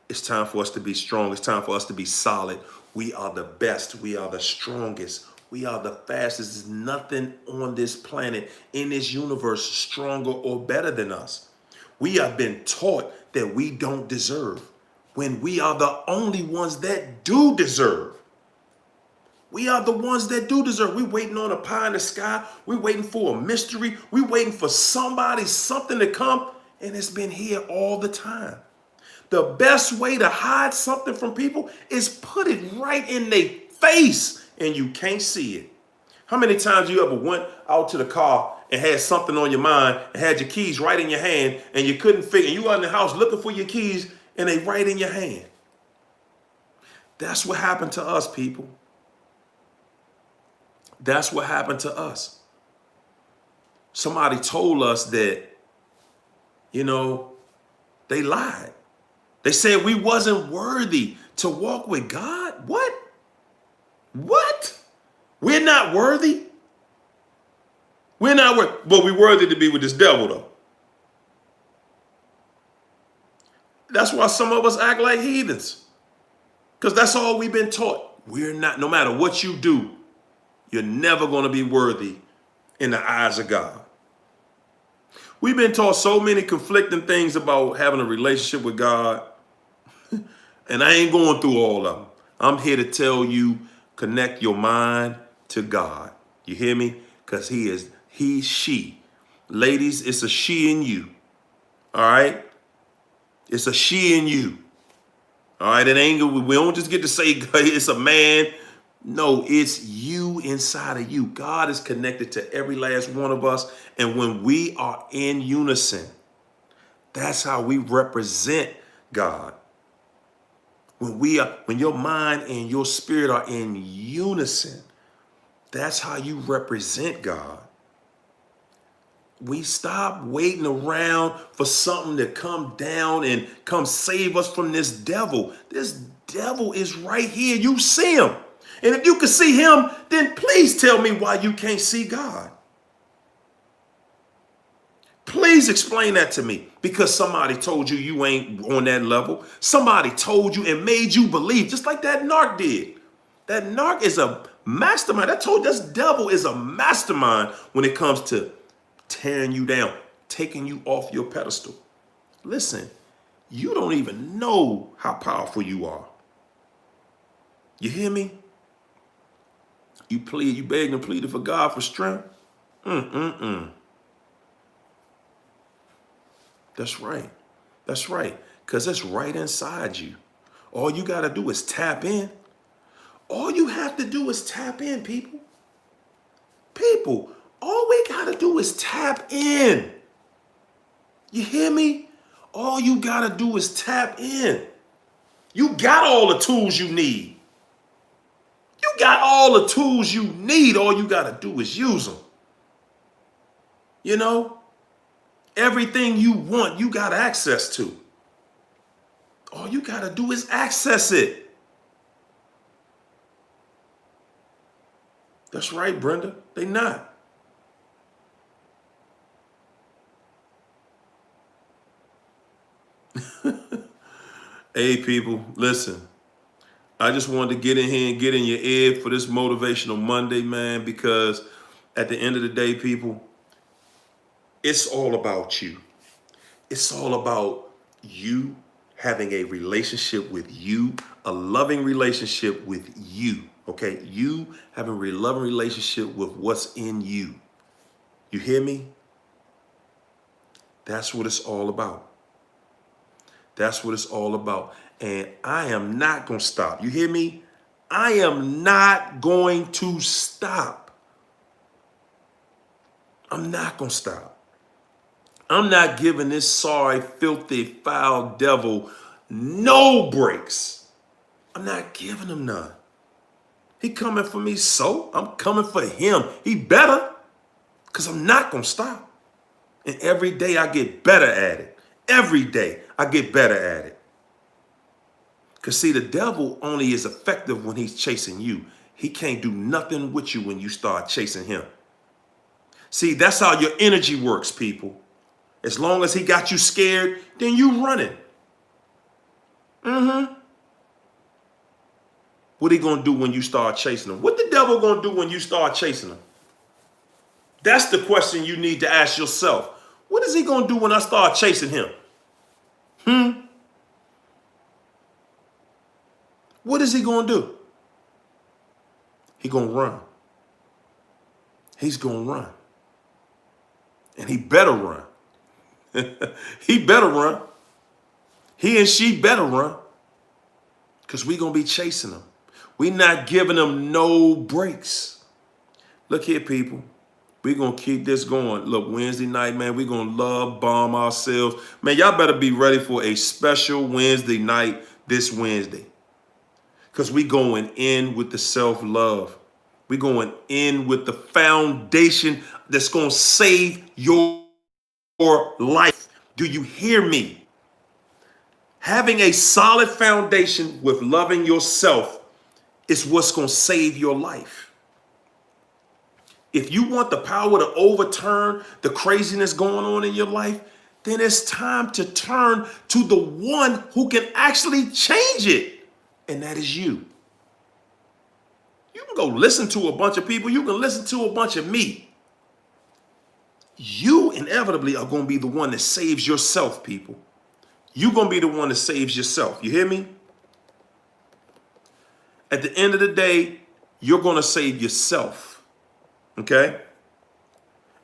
Speaker 1: It's time for us to be strong. It's time for us to be solid. We are the best. We are the strongest. We are the fastest. There's nothing on this planet, in this universe, stronger or better than us. We have been taught that we don't deserve when we are the only ones that do deserve. We are the ones that do deserve. We're waiting on a pie in the sky. We're waiting for a mystery. We're waiting for something to come, and it's been here all the time. The best way to hide something from people is put it right in their face, and you can't see it. How many times you ever went out to the car and had something on your mind and had your keys right in your hand, and you couldn't figure, you were in the house looking for your keys, and they right in your hand? That's what happened to us, people. That's what happened to us. Somebody told us that, they lied. They said we wasn't worthy to walk with God. What? What? We're not worthy? We're not worthy. But we're worthy to be with this devil, though. That's why some of us act like heathens. Because that's all we've been taught. We're not, no matter what you do, you're never going to be worthy in the eyes of God. We've been taught so many conflicting things about having a relationship with God. And I ain't going through all of them. I'm here to tell you, connect your mind to God. You hear me? Because she. Ladies, it's a she in you. All right? It's a she in you. All right? It ain't, we don't just get to say it's a man. No, it's you inside of you. God is connected to every last one of us. And when we are in unison, that's how we represent God. When your mind and your spirit are in unison, that's how you represent God. We stop waiting around for something to come down and come save us from this devil. This devil is right here. You see him. And if you can see him, then please tell me why you can't see God. Please explain that to me. Because somebody told you you ain't on that level. Somebody told you and made you believe, just like that narc did. That narc is a mastermind. This devil is a mastermind when it comes to tearing you down, taking you off your pedestal. Listen, you don't even know how powerful you are. You hear me? You begging and pleading for God for strength. That's right. That's right. Because it's right inside you. All you got to do is tap in. All you have to do is tap in, people. People, all we got to do is tap in. You hear me? All you got to do is tap in. You got all the tools you need. You got all the tools you need. All you got to do is use them. You know? Everything you want, you got access to. All you got to do is access it. That's right, Brenda. They not. Hey, people, listen. I just wanted to get in here and get in your ear for this Motivational Monday, man, because at the end of the day, people, it's all about you. It's all about you having a relationship with you, a loving relationship with you, okay? You having a loving relationship with what's in you. You hear me? That's what it's all about. That's what it's all about. And I am not going to stop. You hear me? I am not going to stop. I'm not going to stop. I'm not giving this sorry, filthy, foul devil no breaks. I'm not giving him none. He coming for me, so I'm coming for him. He better, because I'm not going to stop. And every day I get better at it. Every day I get better at it. Because see, the devil only is effective when he's chasing you. He can't do nothing with you when you start chasing him. See, that's how your energy works, people. As long as he got you scared, then you running. What he gonna do when you start chasing him? What the devil gonna do when you start chasing him? That's the question you need to ask yourself. What is he gonna do when I start chasing him? What is he gonna do? He gonna run. He's gonna run. And he better run. He better run. He and she better run. Because we're going to be chasing them. We're not giving them no breaks. Look here, people. We're going to keep this going. Look, Wednesday night, man, we're going to love bomb ourselves. Man, y'all better be ready for a special Wednesday night this Wednesday. Because we're going in with the self-love. We're going in with the foundation that's going to save your life. Do you hear me? Having a solid foundation with loving yourself is what's going to save your life. If you want the power to overturn the craziness going on in your life, then it's time to turn to the one who can actually change it. And that is you. You can go listen to a bunch of people. You can listen to a bunch of me. You inevitably are going to be the one that saves yourself, people. You're going to be the one that saves yourself. You hear me? At the end of the day, you're going to save yourself. Okay?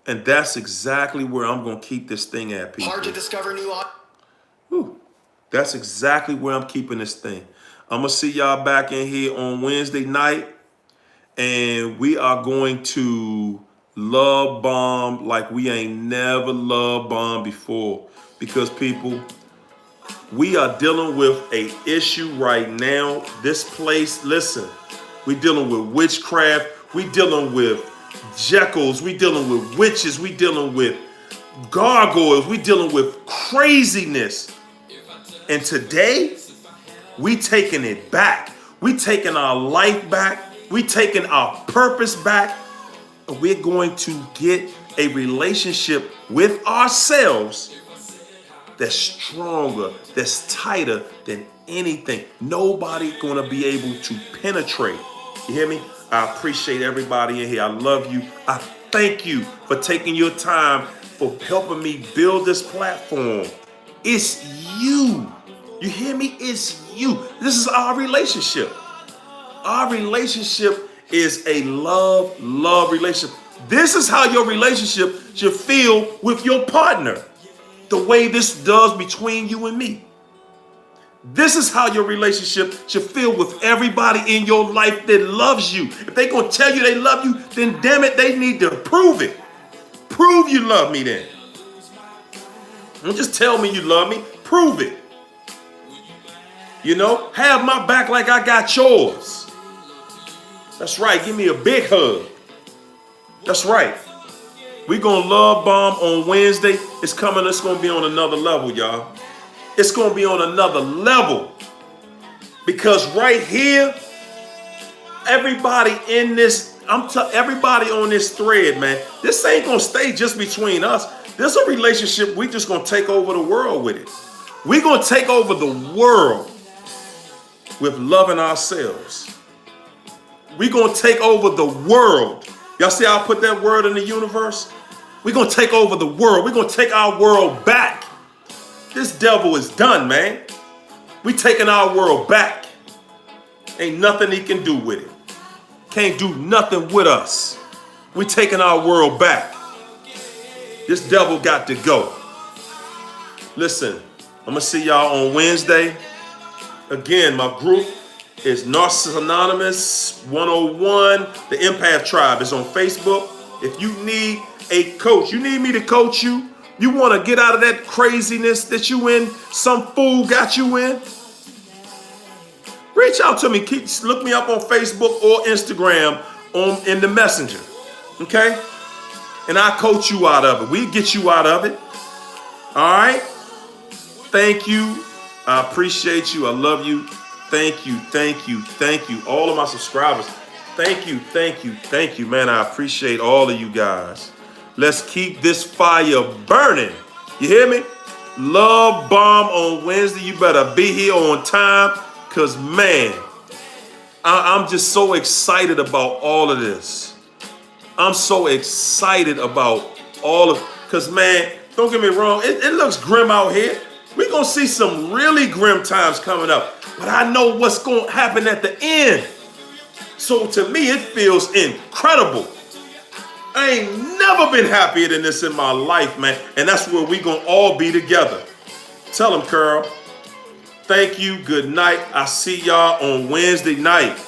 Speaker 1: And that's exactly where I'm going to keep this thing at, people.
Speaker 2: Hard to discover new
Speaker 1: That's exactly where I'm keeping this thing. I'm going to see y'all back in here on Wednesday night. And we are going to love bomb like we ain't never love bomb before. Because, people, we are dealing with an issue right now. This place, listen, we dealing with witchcraft. We dealing with Jekylls. We dealing with witches. We dealing with gargoyles. We dealing with craziness. And today, we taking it back. We taking our life back. We taking our purpose back. And we're going to get a relationship with ourselves that's stronger, that's tighter than anything. Nobody gonna be able to penetrate. You hear me? I appreciate everybody in here. I love you. I thank you for taking your time, for helping me build this platform. It's you. You hear me? It's you. This is our relationship. Our relationship is a love relationship. This is how your relationship should feel with your partner. The way this does between you and me. This is how your relationship should feel with everybody in your life that loves you. If they're going to tell you they love you, then damn it, they need to prove it. Prove you love me then. Don't just tell me you love me. Prove it. You know, have my back like I got yours. That's right. Give me a big hug. That's right. We're going to love bomb on Wednesday. It's coming. It's going to be on another level, y'all. It's going to be on another level. Because right here, everybody in this, everybody on this thread, man, this ain't going to stay just between us. There's a relationship. We just going to take over the world with it. We're going to take over the world with loving ourselves. We're going to take over the world. Y'all see how I put that word in the universe? We're going to take over the world. We're going to take our world back. This devil is done, man. We taking our world back. Ain't nothing he can do with it. Can't do nothing with us. We taking our world back. This devil got to go. Listen, I'm going to see y'all on Wednesday. Again, my group is Narcissist Anonymous 101. The Empath Tribe is on Facebook. If you need a coach, you need me to coach you, you want to get out of that craziness that you in, some fool got you in, reach out to me. Look me up on Facebook or Instagram in the messenger. Okay? And I coach you out of it. We get you out of it. All right? Thank you. I appreciate you. I love you. Thank you, thank you, thank you. All of my subscribers, thank you, thank you, thank you, man. I appreciate all of you guys. Let's keep this fire burning. You hear me? Love bomb on Wednesday. You better be here on time because, man, I'm just so excited about all of this. I'm so excited about all of, because, man, don't get me wrong. It looks grim out here. We're going to see some really grim times coming up. But I know what's going to happen at the end. So to me, it feels incredible. I ain't never been happier than this in my life, man. And that's where we going to all be together. Tell them, Carl. Thank you. Good night. I'll see y'all on Wednesday night.